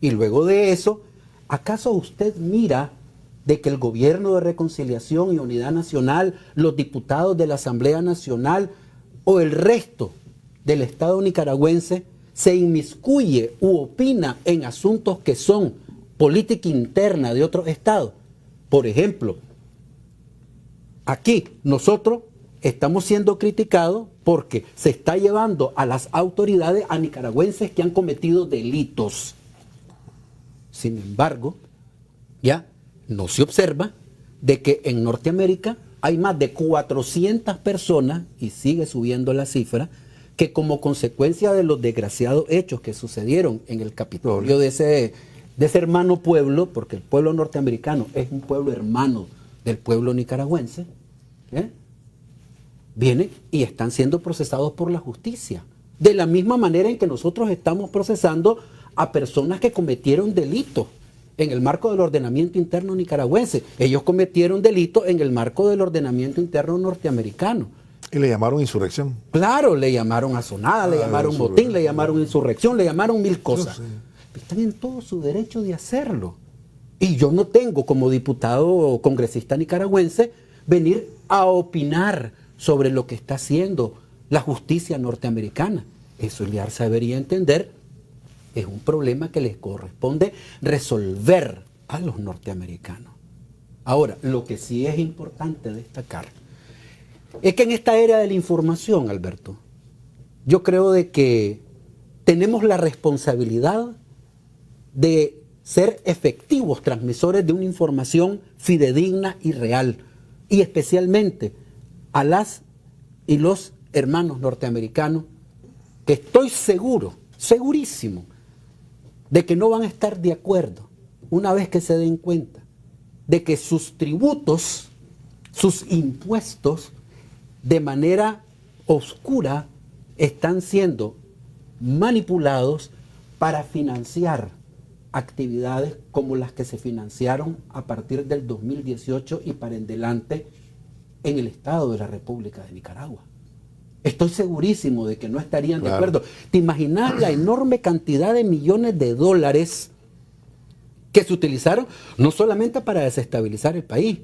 Y luego de eso, ¿acaso usted mira de que el Gobierno de Reconciliación y Unidad Nacional, los diputados de la Asamblea Nacional o el resto del Estado nicaragüense se inmiscuye u opina en asuntos que son política interna de otros estados? Por ejemplo, aquí nosotros estamos siendo criticados porque se está llevando a las autoridades a nicaragüenses que han cometido delitos. Sin embargo, ya no se observa de que en Norteamérica hay más de 400 personas, y sigue subiendo la cifra, que como consecuencia de los desgraciados hechos que sucedieron en el Capitolio de ese hermano pueblo, porque el pueblo norteamericano es un pueblo hermano del pueblo nicaragüense, vienen y están siendo procesados por la justicia. De la misma manera en que nosotros estamos procesando a personas que cometieron delitos en el marco del ordenamiento interno nicaragüense. Ellos cometieron delitos en el marco del ordenamiento interno norteamericano. Y le llamaron insurrección. Claro, le llamaron asonada, le llamaron motín, le llamaron insurrección, le llamaron mil cosas. Sí. Están en todo su derecho de hacerlo. Y yo no tengo, como diputado o congresista nicaragüense, venir a opinar sobre lo que está haciendo la justicia norteamericana. Eso ya se debería entender, es un problema que les corresponde resolver a los norteamericanos. Ahora, lo que sí es importante destacar es que en esta era de la información, Alberto, yo creo de que tenemos la responsabilidad de ser efectivos transmisores de una información fidedigna y real, y especialmente a las y los hermanos norteamericanos, que estoy seguro, segurísimo, de que no van a estar de acuerdo una vez que se den cuenta de que sus tributos, sus impuestos, de manera oscura, están siendo manipulados para financiar actividades como las que se financiaron a partir del 2018 y para en adelante en el Estado de la República de Nicaragua. Estoy segurísimo de que no estarían de acuerdo. ¿Te imaginas la enorme cantidad de millones de dólares que se utilizaron no solamente para desestabilizar el país,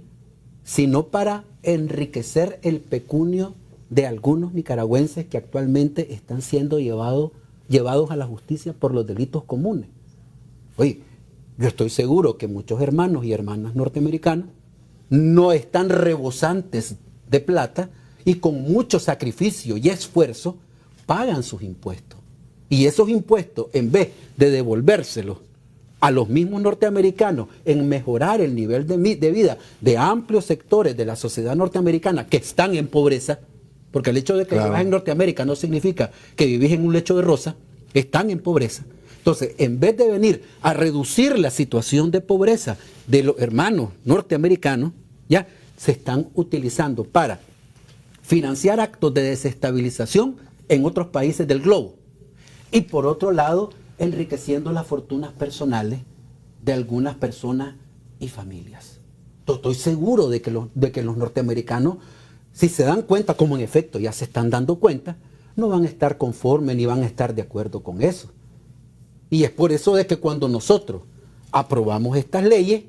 sino para enriquecer el pecunio de algunos nicaragüenses que actualmente están siendo llevados a la justicia por los delitos comunes? Oye, yo estoy seguro que muchos hermanos y hermanas norteamericanos no están rebosantes de plata y con mucho sacrificio y esfuerzo pagan sus impuestos. Y esos impuestos, en vez de devolvérselos a los mismos norteamericanos en mejorar el nivel de vida de amplios sectores de la sociedad norteamericana que están en pobreza, porque el hecho de que vivas en Norteamérica no significa que vivís en un lecho de rosa, están en pobreza. Entonces, en vez de venir a reducir la situación de pobreza de los hermanos norteamericanos, ya se están utilizando para financiar actos de desestabilización en otros países del globo. Y por otro lado, enriqueciendo las fortunas personales de algunas personas y familias. Estoy seguro de que los norteamericanos, si se dan cuenta, como en efecto ya se están dando cuenta, no van a estar conformes ni van a estar de acuerdo con eso. Y es por eso de que cuando nosotros aprobamos estas leyes,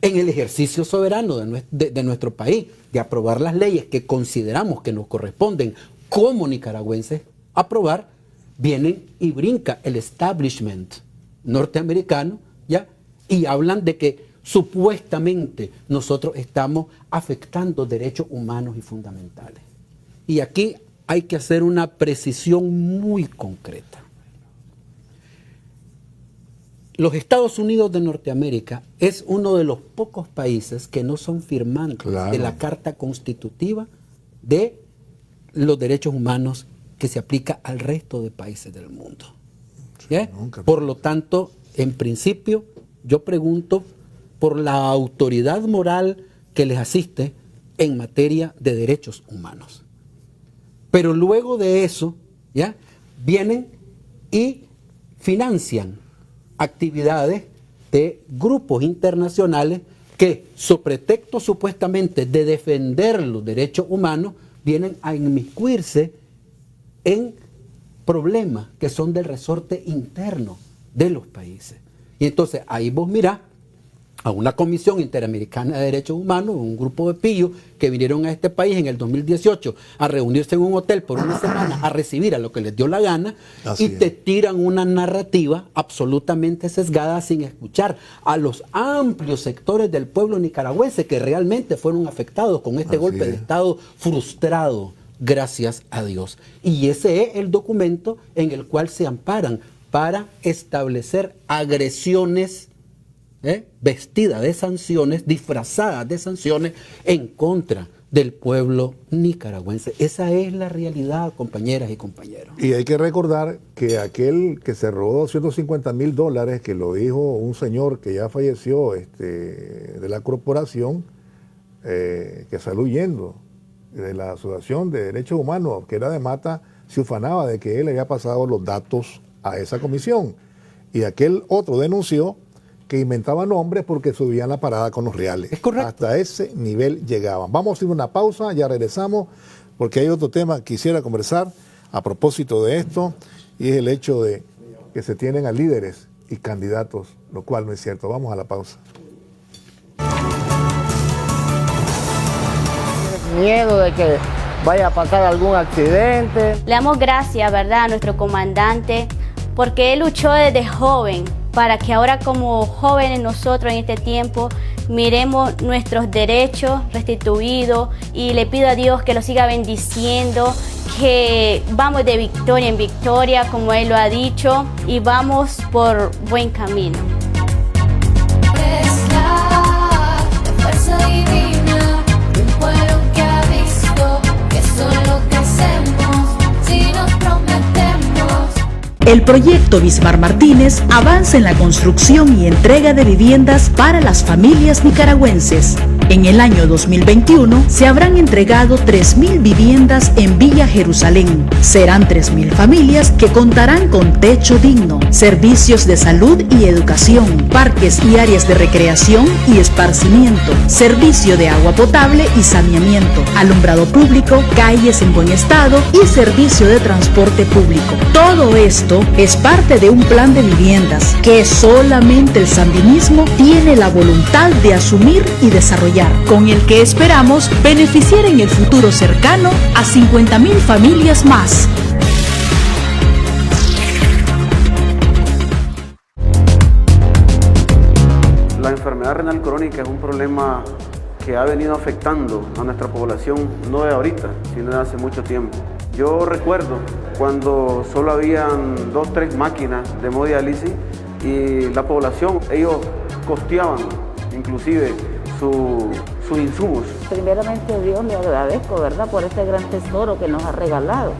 en el ejercicio soberano de nuestro país, de aprobar las leyes que consideramos que nos corresponden como nicaragüenses aprobar, vienen y brinca el establishment norteamericano, ¿ya? Y hablan de que supuestamente nosotros estamos afectando derechos humanos y fundamentales. Y aquí hay que hacer una precisión muy concreta. Los Estados Unidos de Norteamérica es uno de los pocos países que no son firmantes de la Carta Constitutiva de los Derechos Humanos que se aplica al resto de países del mundo. Por lo tanto, en principio, yo pregunto por la autoridad moral que les asiste en materia de derechos humanos. Pero luego de eso, ¿ya? Vienen y financian actividades de grupos internacionales que, so pretexto supuestamente de defender los derechos humanos, vienen a inmiscuirse en problemas que son del resorte interno de los países. Y entonces ahí vos mirás a una Comisión Interamericana de Derechos Humanos, un grupo de pillos que vinieron a este país en el 2018 a reunirse en un hotel por una semana a recibir a lo que les dio la gana. Así y te tiran una narrativa absolutamente sesgada sin escuchar a los amplios sectores del pueblo nicaragüense que realmente fueron afectados con este golpe de Estado frustrado, gracias a Dios. Y ese es el documento en el cual se amparan para establecer agresiones vestida de sanciones, disfrazadas de sanciones en contra del pueblo nicaragüense. Esa es la realidad, compañeras y compañeros. Y hay que recordar que aquel que se robó $250,000, que lo dijo un señor que ya falleció de la corporación, que salió huyendo de la Asociación de Derechos Humanos, que era de Mata, se ufanaba de que él había pasado los datos a esa comisión. Y aquel otro denunció que inventaban nombres porque subían la parada con los reales. Es correcto. Hasta ese nivel llegaban. Vamos a ir a una pausa, ya regresamos, porque hay otro tema que quisiera conversar a propósito de esto, y es el hecho de que se tienen a líderes y candidatos, lo cual no es cierto. Vamos a la pausa. Miedo de que vaya a pasar algún accidente. Le damos gracias, ¿verdad?, a nuestro comandante, porque él luchó desde joven para que ahora como jóvenes nosotros en este tiempo miremos nuestros derechos restituidos, y le pido a Dios que lo siga bendiciendo, que vamos de victoria en victoria, como Él lo ha dicho, y vamos por buen camino. Es la fuerza divina, un pueblo que ha visto que solo crecemos si nos prometemos. El proyecto Bismar Martínez avanza en la construcción y entrega de viviendas para las familias nicaragüenses. En el año 2021 se habrán entregado 3.000 viviendas en Villa Jerusalén. Serán 3.000 familias que contarán con techo digno, servicios de salud y educación, parques y áreas de recreación y esparcimiento, servicio de agua potable y saneamiento, alumbrado público, calles en buen estado y servicio de transporte público. Todo esto es parte de un plan de viviendas que solamente el sandinismo tiene la voluntad de asumir y desarrollar, con el que esperamos beneficiar en el futuro cercano a 50.000 familias más. La enfermedad renal crónica es un problema que ha venido afectando a nuestra población no de ahorita, sino de hace mucho tiempo. Yo recuerdo cuando solo habían 2 o 3 máquinas de hemodiálisis y la población, ellos costeaban inclusive sus insumos. Primeramente a Dios le agradezco, ¿verdad?, por este gran tesoro que nos ha regalado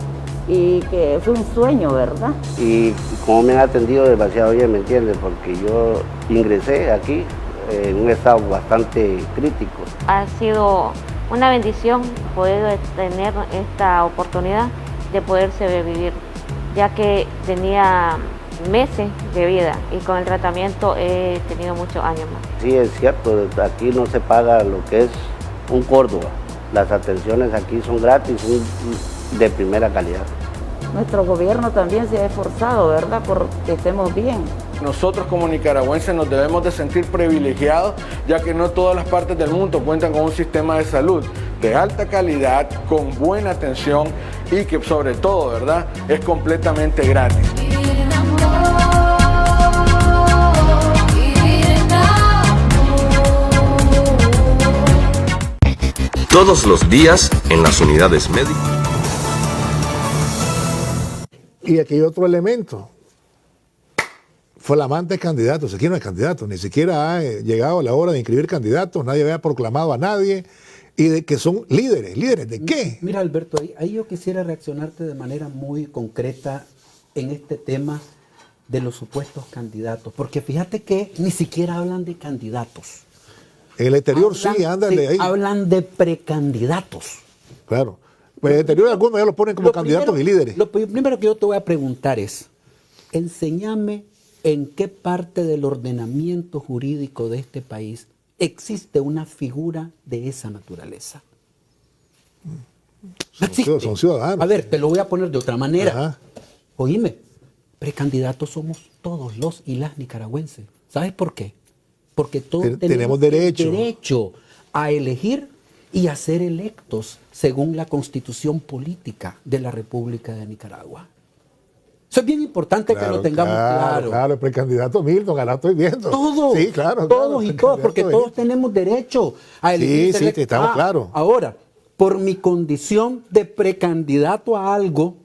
y que fue un sueño, ¿verdad? Y como me han atendido demasiado bien, ¿me entiendes? Porque yo ingresé aquí en un estado bastante crítico. Ha sido una bendición poder tener esta oportunidad de poderse revivir, ya que tenía meses de vida y con el tratamiento he tenido muchos años más. Sí, es cierto, aquí no se paga lo que es un Córdoba. Las atenciones aquí son gratis, son de primera calidad. Nuestro gobierno también se ha esforzado, ¿verdad?, por que estemos bien. Nosotros como nicaragüenses nos debemos de sentir privilegiados, ya que no todas las partes del mundo cuentan con un sistema de salud de alta calidad, con buena atención y que sobre todo, ¿verdad?, es completamente gratis. Todos los días en las unidades médicas. Y aquí hay otro elemento. Flamantes candidatos. Aquí no hay candidatos. Ni siquiera ha llegado la hora de inscribir candidatos. Nadie había proclamado a nadie. Y de que son líderes. ¿Líderes de qué? Mira, Alberto, ahí yo quisiera reaccionarte de manera muy concreta en este tema de los supuestos candidatos. Porque fíjate que ni siquiera hablan de candidatos. En el exterior sí, andan de ahí. Hablan de precandidatos. Claro. Pues en el exterior algunos ya los ponen como candidatos y líderes. Lo primero que yo te voy a preguntar es, enséñame en qué parte del ordenamiento jurídico de este país existe una figura de esa naturaleza. No existe. Son ciudadanos. A ver, te lo voy a poner de otra manera. Ajá. Oíme, precandidatos somos todos los y las nicaragüenses. ¿Sabes por qué? Porque todos tenemos derecho a elegir y a ser electos según la Constitución política de la República de Nicaragua. Eso es bien importante que lo tengamos claro. Claro, el precandidato Milton, ahora estoy viendo. Todos, sí, claro, todos y todas, porque todos tenemos derecho a elegir. Sí, estamos claros. Ahora, por mi condición de precandidato a algo,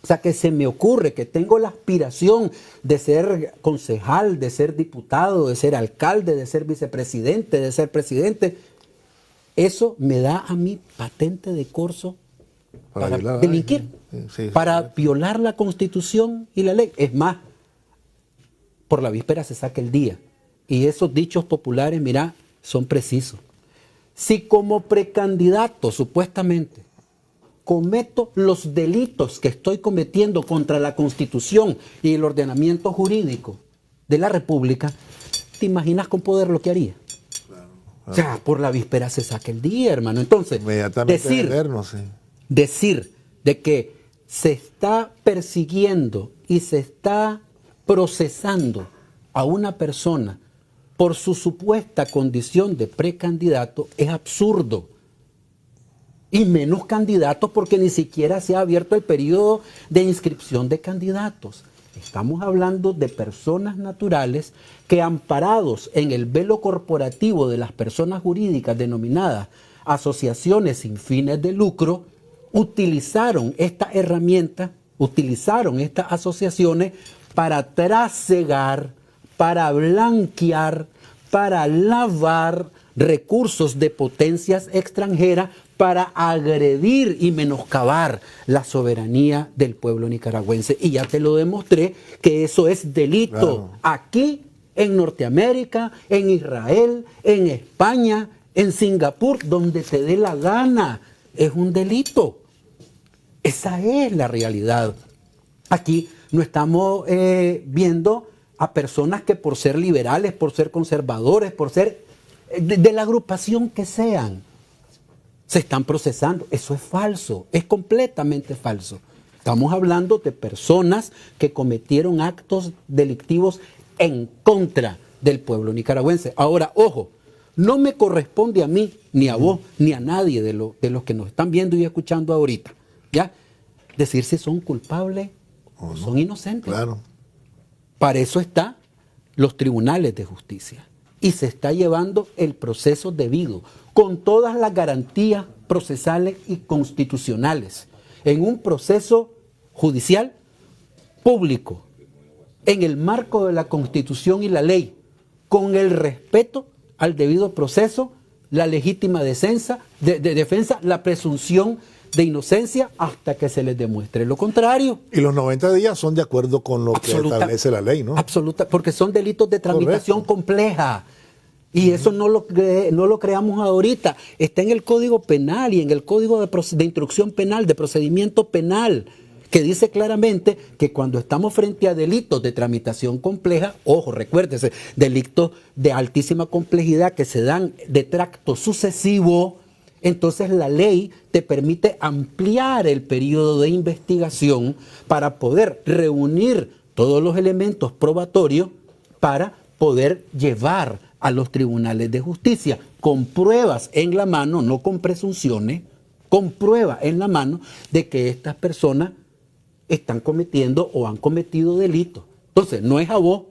o sea, que se me ocurre que tengo la aspiración de ser concejal, de ser diputado, de ser alcalde, de ser vicepresidente, de ser presidente, eso me da a mí patente de corso para delinquir, para violar la Constitución y la ley. Es más, por la víspera se saca el día. Y esos dichos populares, mira, son precisos. Si como precandidato, supuestamente, cometo los delitos que estoy cometiendo contra la Constitución y el ordenamiento jurídico de la República, ¿te imaginas con poder lo que haría? Claro. O sea, por la víspera se saca el día, hermano. Entonces, decir de que se está persiguiendo y se está procesando a una persona por su supuesta condición de precandidato es absurdo. y menos candidatos porque ni siquiera se ha abierto el periodo de inscripción de candidatos. Estamos hablando de personas naturales que, amparados en el velo corporativo de las personas jurídicas denominadas asociaciones sin fines de lucro, utilizaron esta herramienta, utilizaron estas asociaciones para trasegar, para blanquear, para lavar recursos de potencias extranjeras, para agredir y menoscabar la soberanía del pueblo nicaragüense. Y ya te lo demostré que eso es delito. Claro. Aquí, en Norteamérica, en Israel, en España, en Singapur, donde te dé la gana, es un delito. Esa es la realidad. Aquí no estamos viendo a personas que por ser liberales, por ser conservadores, por ser de la agrupación que sean, se están procesando. Eso es falso, es completamente falso. Estamos hablando de personas que cometieron actos delictivos en contra del pueblo nicaragüense. Ahora, ojo, no me corresponde a mí, ni a vos, ni a nadie de los que nos están viendo y escuchando ahorita, ¿ya? Decir si son culpables o son inocentes. Claro. Para eso están los tribunales de justicia. Y se está llevando el proceso debido, con todas las garantías procesales y constitucionales, en un proceso judicial público, en el marco de la Constitución y la ley, con el respeto al debido proceso, la legítima defensa, la presunción de inocencia hasta que se les demuestre lo contrario. Y los 90 días son de acuerdo con lo que establece la ley, ¿no? Absoluta, porque son delitos de tramitación compleja. Y eso no lo creamos ahorita. Está en el Código Penal y en el Código de Instrucción Penal, de Procedimiento Penal, que dice claramente que cuando estamos frente a delitos de tramitación compleja, ojo, recuérdese, delitos de altísima complejidad que se dan de tracto sucesivo, entonces la ley te permite ampliar el periodo de investigación para poder reunir todos los elementos probatorios para poder llevar a los tribunales de justicia con pruebas en la mano, no con presunciones, con pruebas en la mano de que estas personas están cometiendo o han cometido delitos. Entonces, no es a vos,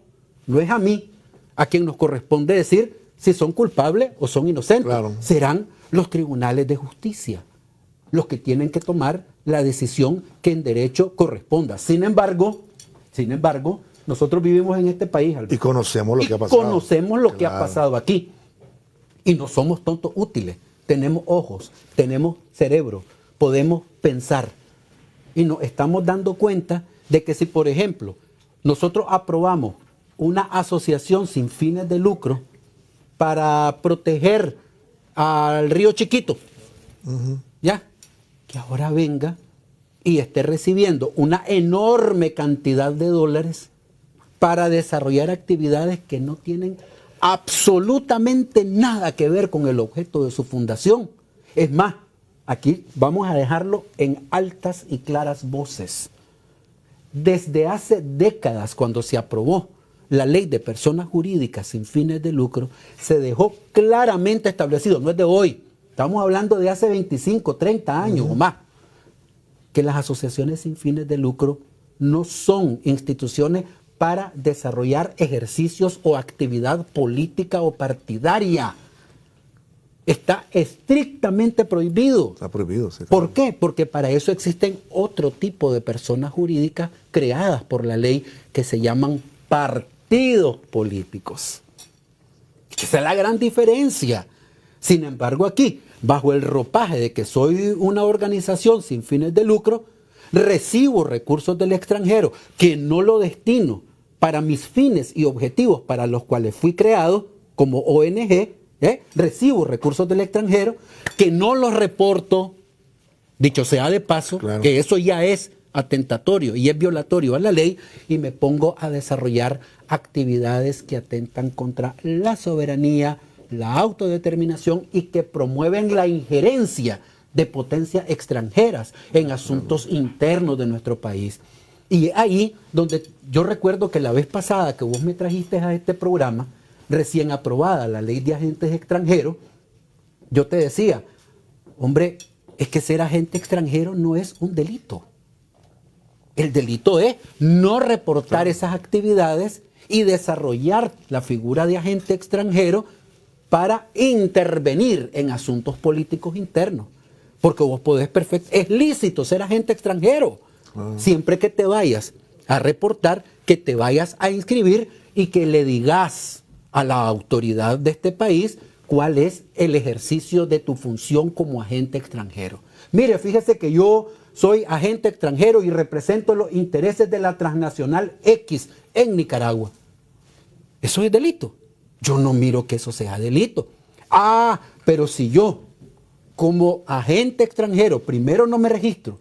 no es a mí a quien nos corresponde decir si son culpables o son inocentes. Claro. Serán los tribunales de justicia los que tienen que tomar la decisión que en derecho corresponda. Sin embargo, nosotros vivimos en este país, Alberto, y conocemos lo que ha pasado. Conocemos lo que ha pasado aquí. Y no somos tontos útiles. Tenemos ojos, tenemos cerebro, podemos pensar. Y nos estamos dando cuenta de que si, por ejemplo, nosotros aprobamos una asociación sin fines de lucro para proteger al río Chiquito, ¿ya? Que ahora venga y esté recibiendo una enorme cantidad de dólares para desarrollar actividades que no tienen absolutamente nada que ver con el objeto de su fundación. Es más, aquí vamos a dejarlo en altas y claras voces. Desde hace décadas, cuando se aprobó la ley de personas jurídicas sin fines de lucro, se dejó claramente establecido, no es de hoy, estamos hablando de hace 25, 30 años o más, que las asociaciones sin fines de lucro no son instituciones para desarrollar ejercicios o actividad política o partidaria. Está estrictamente prohibido. Está prohibido, sí. ¿Por qué? Porque para eso existen otro tipo de personas jurídicas creadas por la ley que se llaman partidos políticos. Esa es la gran diferencia. Sin embargo, aquí, bajo el ropaje de que soy una organización sin fines de lucro, recibo recursos del extranjero que no lo destino para mis fines y objetivos para los cuales fui creado como ONG, recibo recursos del extranjero que no los reporto, dicho sea de paso, claro, que eso ya es atentatorio y es violatorio a la ley, y me pongo a desarrollar actividades que atentan contra la soberanía, la autodeterminación y que promueven la injerencia de potencias extranjeras en asuntos internos de nuestro país. Y ahí donde yo recuerdo que la vez pasada que vos me trajiste a este programa, recién aprobada la ley de agentes extranjeros, yo te decía, hombre, es que ser agente extranjero no es un delito. El delito es no reportar esas actividades y desarrollar la figura de agente extranjero para intervenir en asuntos políticos internos. Porque vos podés es lícito ser agente extranjero, siempre que te vayas a reportar, que te vayas a inscribir y que le digas a la autoridad de este país cuál es el ejercicio de tu función como agente extranjero. Mire, fíjese que yo soy agente extranjero y represento los intereses de la transnacional X en Nicaragua. ¿Eso es delito? Yo no miro que eso sea delito. Ah, pero si yo, como agente extranjero, primero no me registro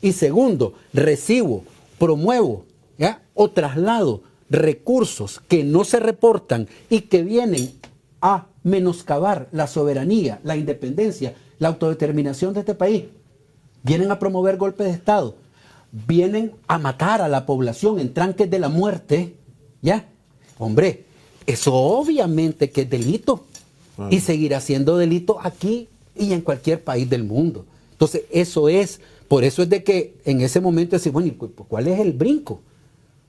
y segundo, recibo, promuevo, ¿ya?, o traslado recursos que no se reportan y que vienen a menoscabar la soberanía, la independencia, la autodeterminación de este país, vienen a promover golpes de Estado, vienen a matar a la población en tranques de la muerte, ¿ya? Hombre, eso obviamente que es delito y seguirá siendo delito aquí y en cualquier país del mundo. Entonces, eso es, por eso es de que en ese momento decir, bueno, ¿cuál es el brinco?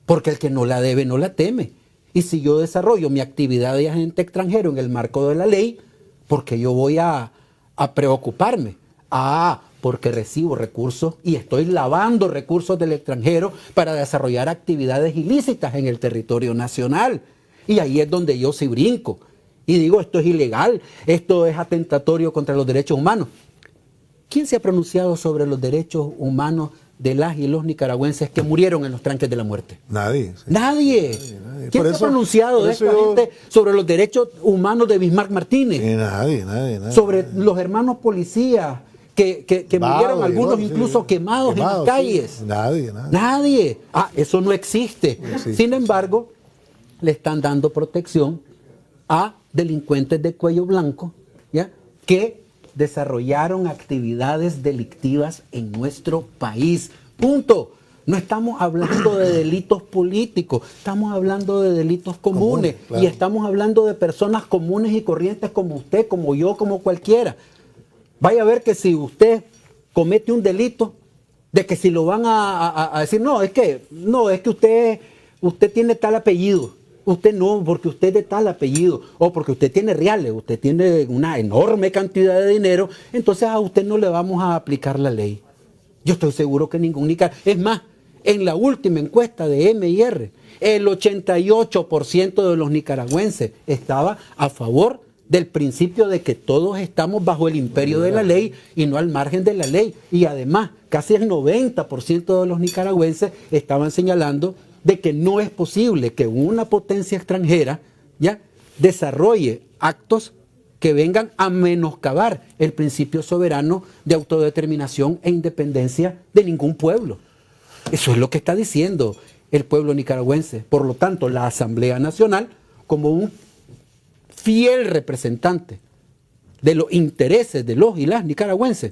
Porque el que no la debe no la teme. Y si yo desarrollo mi actividad de agente extranjero en el marco de la ley, ¿por qué yo voy a preocuparme? Ah, porque recibo recursos y estoy lavando recursos del extranjero para desarrollar actividades ilícitas en el territorio nacional. Y ahí es donde yo sí brinco. Y digo, esto es ilegal, esto es atentatorio contra los derechos humanos. ¿Quién se ha pronunciado sobre los derechos humanos de las y los nicaragüenses que murieron en los tranques de la muerte? Nadie. Sí. Nadie. ¿Quién se ha pronunciado de esta gente sobre los derechos humanos de Bismarck Martínez? Nadie. Sobre los hermanos policías que murieron, algunos incluso quemados en las calles. Sí. Nadie. Ah, eso no existe. Sin embargo, le están dando protección a delincuentes de cuello blanco, ¿ya?, que desarrollaron actividades delictivas en nuestro país. Punto. No estamos hablando de delitos políticos, estamos hablando de delitos comunes, claro. Y estamos hablando de personas comunes y corrientes como usted, como yo, como cualquiera. Vaya a ver que si usted comete un delito, de que si lo van a decir, no, es que usted tiene tal apellido. Usted no, porque usted es de tal apellido, o porque usted tiene reales, usted tiene una enorme cantidad de dinero, entonces a usted no le vamos a aplicar la ley. Yo estoy seguro que ningún nicaragüense. Es más, en la última encuesta de MIR, el 88% de los nicaragüenses estaba a favor del principio de que todos estamos bajo el imperio de la ley y no al margen de la ley. Y además, casi el 90% de los nicaragüenses estaban señalando de que no es posible que una potencia extranjera, ¿ya?, desarrolle actos que vengan a menoscabar el principio soberano de autodeterminación e independencia de ningún pueblo. Eso es lo que está diciendo el pueblo nicaragüense. Por lo tanto, la Asamblea Nacional, como un fiel representante de los intereses de los y las nicaragüenses,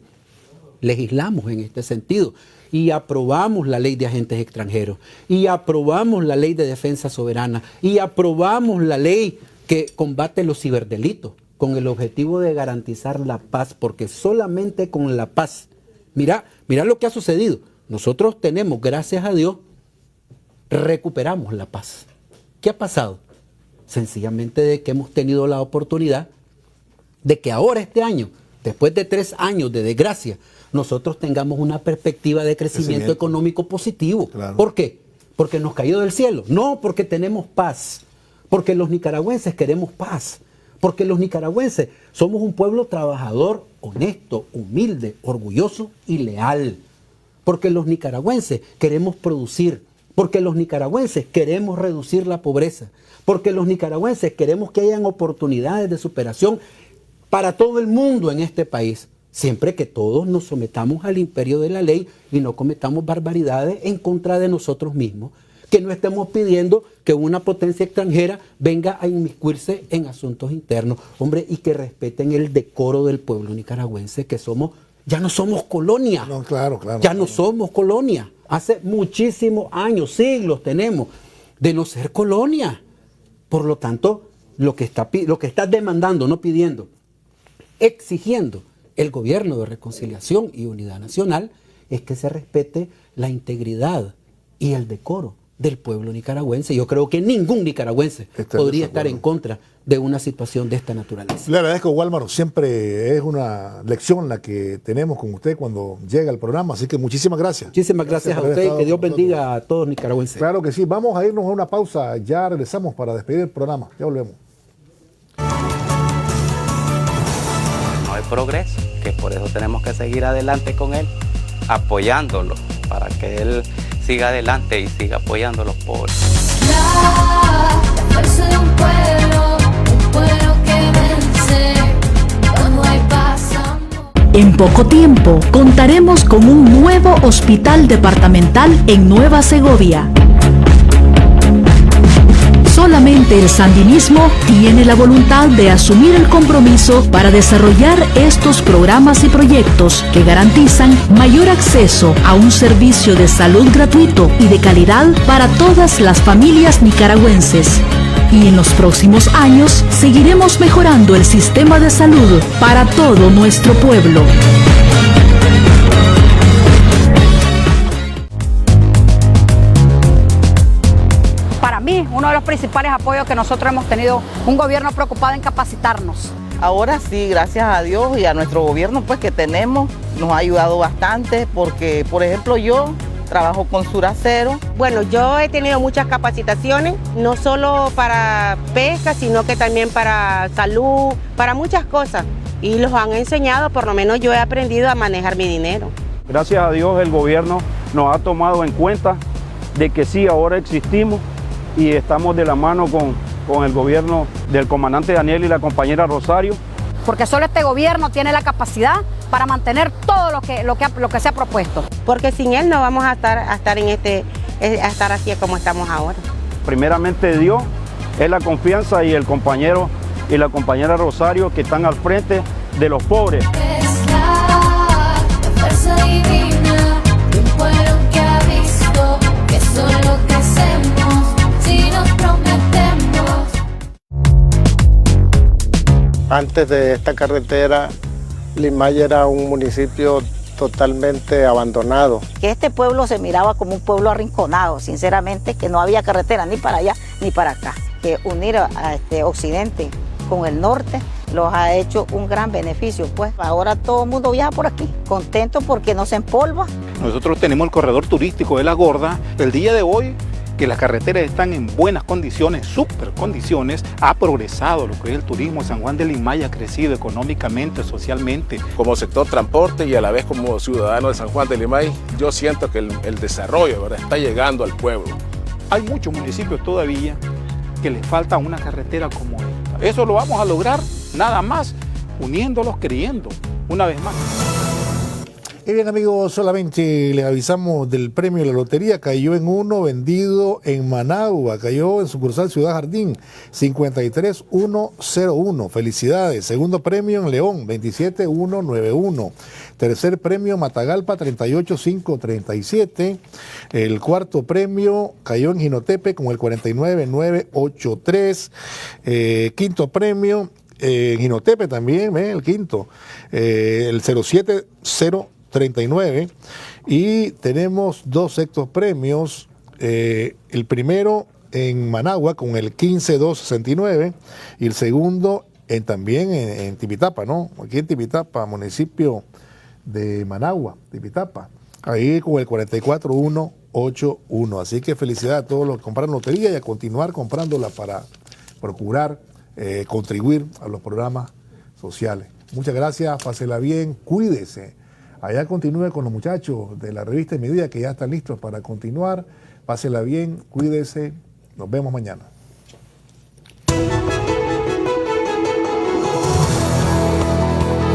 legislamos en este sentido. Y aprobamos la ley de agentes extranjeros, y aprobamos la ley de defensa soberana, y aprobamos la ley que combate los ciberdelitos, con el objetivo de garantizar la paz, porque solamente con la paz, mira lo que ha sucedido. Nosotros tenemos, gracias a Dios, recuperamos la paz. ¿Qué ha pasado? Sencillamente de que hemos tenido la oportunidad de que ahora este año, después de 3 años de desgracia, nosotros tengamos una perspectiva de crecimiento económico positivo. Claro. ¿Por qué? ¿Porque nos cayó del cielo? No, porque tenemos paz. Porque los nicaragüenses queremos paz. Porque los nicaragüenses somos un pueblo trabajador, honesto, humilde, orgulloso y leal. Porque los nicaragüenses queremos producir. Porque los nicaragüenses queremos reducir la pobreza. Porque los nicaragüenses queremos que hayan oportunidades de superación para todo el mundo en este país. Siempre que todos nos sometamos al imperio de la ley y no cometamos barbaridades en contra de nosotros mismos, que no estemos pidiendo que una potencia extranjera venga a inmiscuirse en asuntos internos, hombre, y que respeten el decoro del pueblo nicaragüense, que ya no somos colonia. No, claro. Ya no somos colonia. Hace muchísimos años, siglos tenemos de no ser colonia. Por lo tanto, lo que está demandando, no pidiendo, exigiendo el gobierno de reconciliación y unidad nacional es que se respete la integridad y el decoro del pueblo nicaragüense. Yo creo que ningún nicaragüense podría estar en contra de una situación de esta naturaleza. Le agradezco, Wálmaro, siempre es una lección la que tenemos con usted cuando llega al programa, así que muchísimas gracias. Muchísimas gracias a usted y que Dios bendiga a todos nicaragüenses. Claro que sí, vamos a irnos a una pausa, ya regresamos para despedir el programa, ya volvemos. No hay progreso, que por eso tenemos que seguir adelante con él, apoyándolo, para que él siga adelante y siga apoyando a los pobres. La fuerza de un pueblo que vence cuando hay paz, amor. En poco tiempo contaremos con un nuevo hospital departamental en Nueva Segovia. Solamente el sandinismo tiene la voluntad de asumir el compromiso para desarrollar estos programas y proyectos que garantizan mayor acceso a un servicio de salud gratuito y de calidad para todas las familias nicaragüenses. Y en los próximos años seguiremos mejorando el sistema de salud para todo nuestro pueblo. Uno de los principales apoyos que nosotros hemos tenido, un gobierno preocupado en capacitarnos. Ahora sí, gracias a Dios y a nuestro gobierno pues que tenemos, nos ha ayudado bastante porque, por ejemplo, yo trabajo con Suracero. Bueno, yo he tenido muchas capacitaciones, no solo para pesca, sino que también para salud, para muchas cosas. Y los han enseñado, por lo menos yo he aprendido a manejar mi dinero. Gracias a Dios el gobierno nos ha tomado en cuenta de que sí, ahora existimos y estamos de la mano con el gobierno del comandante Daniel y la compañera Rosario. Porque solo este gobierno tiene la capacidad para mantener todo lo que se ha propuesto. Porque sin él no vamos a estar así como estamos ahora. Primeramente Dios es la confianza y el compañero y la compañera Rosario que están al frente de los pobres. Es la fuerza divina de un pueblo que ha visto que solo crecemos si nos prometemos. Antes de esta carretera, Limaya era un municipio totalmente abandonado. Que este pueblo se miraba como un pueblo arrinconado, sinceramente, que no había carretera ni para allá ni para acá. Que unir a este occidente con el norte los ha hecho un gran beneficio, pues ahora todo el mundo viaja por aquí, contento porque no se empolva. Nosotros tenemos el corredor turístico de La Gorda. El día de hoy, que las carreteras están en buenas condiciones, súper condiciones, ha progresado lo que es el turismo. San Juan de Limaya ha crecido económicamente, socialmente. Como sector transporte y a la vez como ciudadano de San Juan de Limaya, yo siento que el desarrollo, ¿verdad?, está llegando al pueblo. Hay muchos municipios todavía que les falta una carretera como esta. Eso lo vamos a lograr nada más uniéndolos, creyendo, una vez más. Y bien, amigos, solamente les avisamos del premio de la lotería. Cayó en uno vendido en Managua, cayó en sucursal Ciudad Jardín, 53101. Felicidades. Segundo premio en León, 27191. Tercer premio Matagalpa, 38537. El cuarto premio cayó en Jinotepe con el 49983. Quinto premio en Jinotepe también, el quinto, el 07039. Y tenemos dos sextos premios. El primero en Managua con el 15269 y el segundo también en Tipitapa, ¿no? Aquí en Tipitapa, municipio de Managua, Tipitapa, ahí con el 44181. Así que felicidades a todos los que compraron lotería y a continuar comprándola para procurar contribuir a los programas sociales. Muchas gracias, pásela bien, cuídese. Allá continúe con los muchachos de la revista Mi Día que ya están listos para continuar. Pásela bien, cuídese, nos vemos mañana.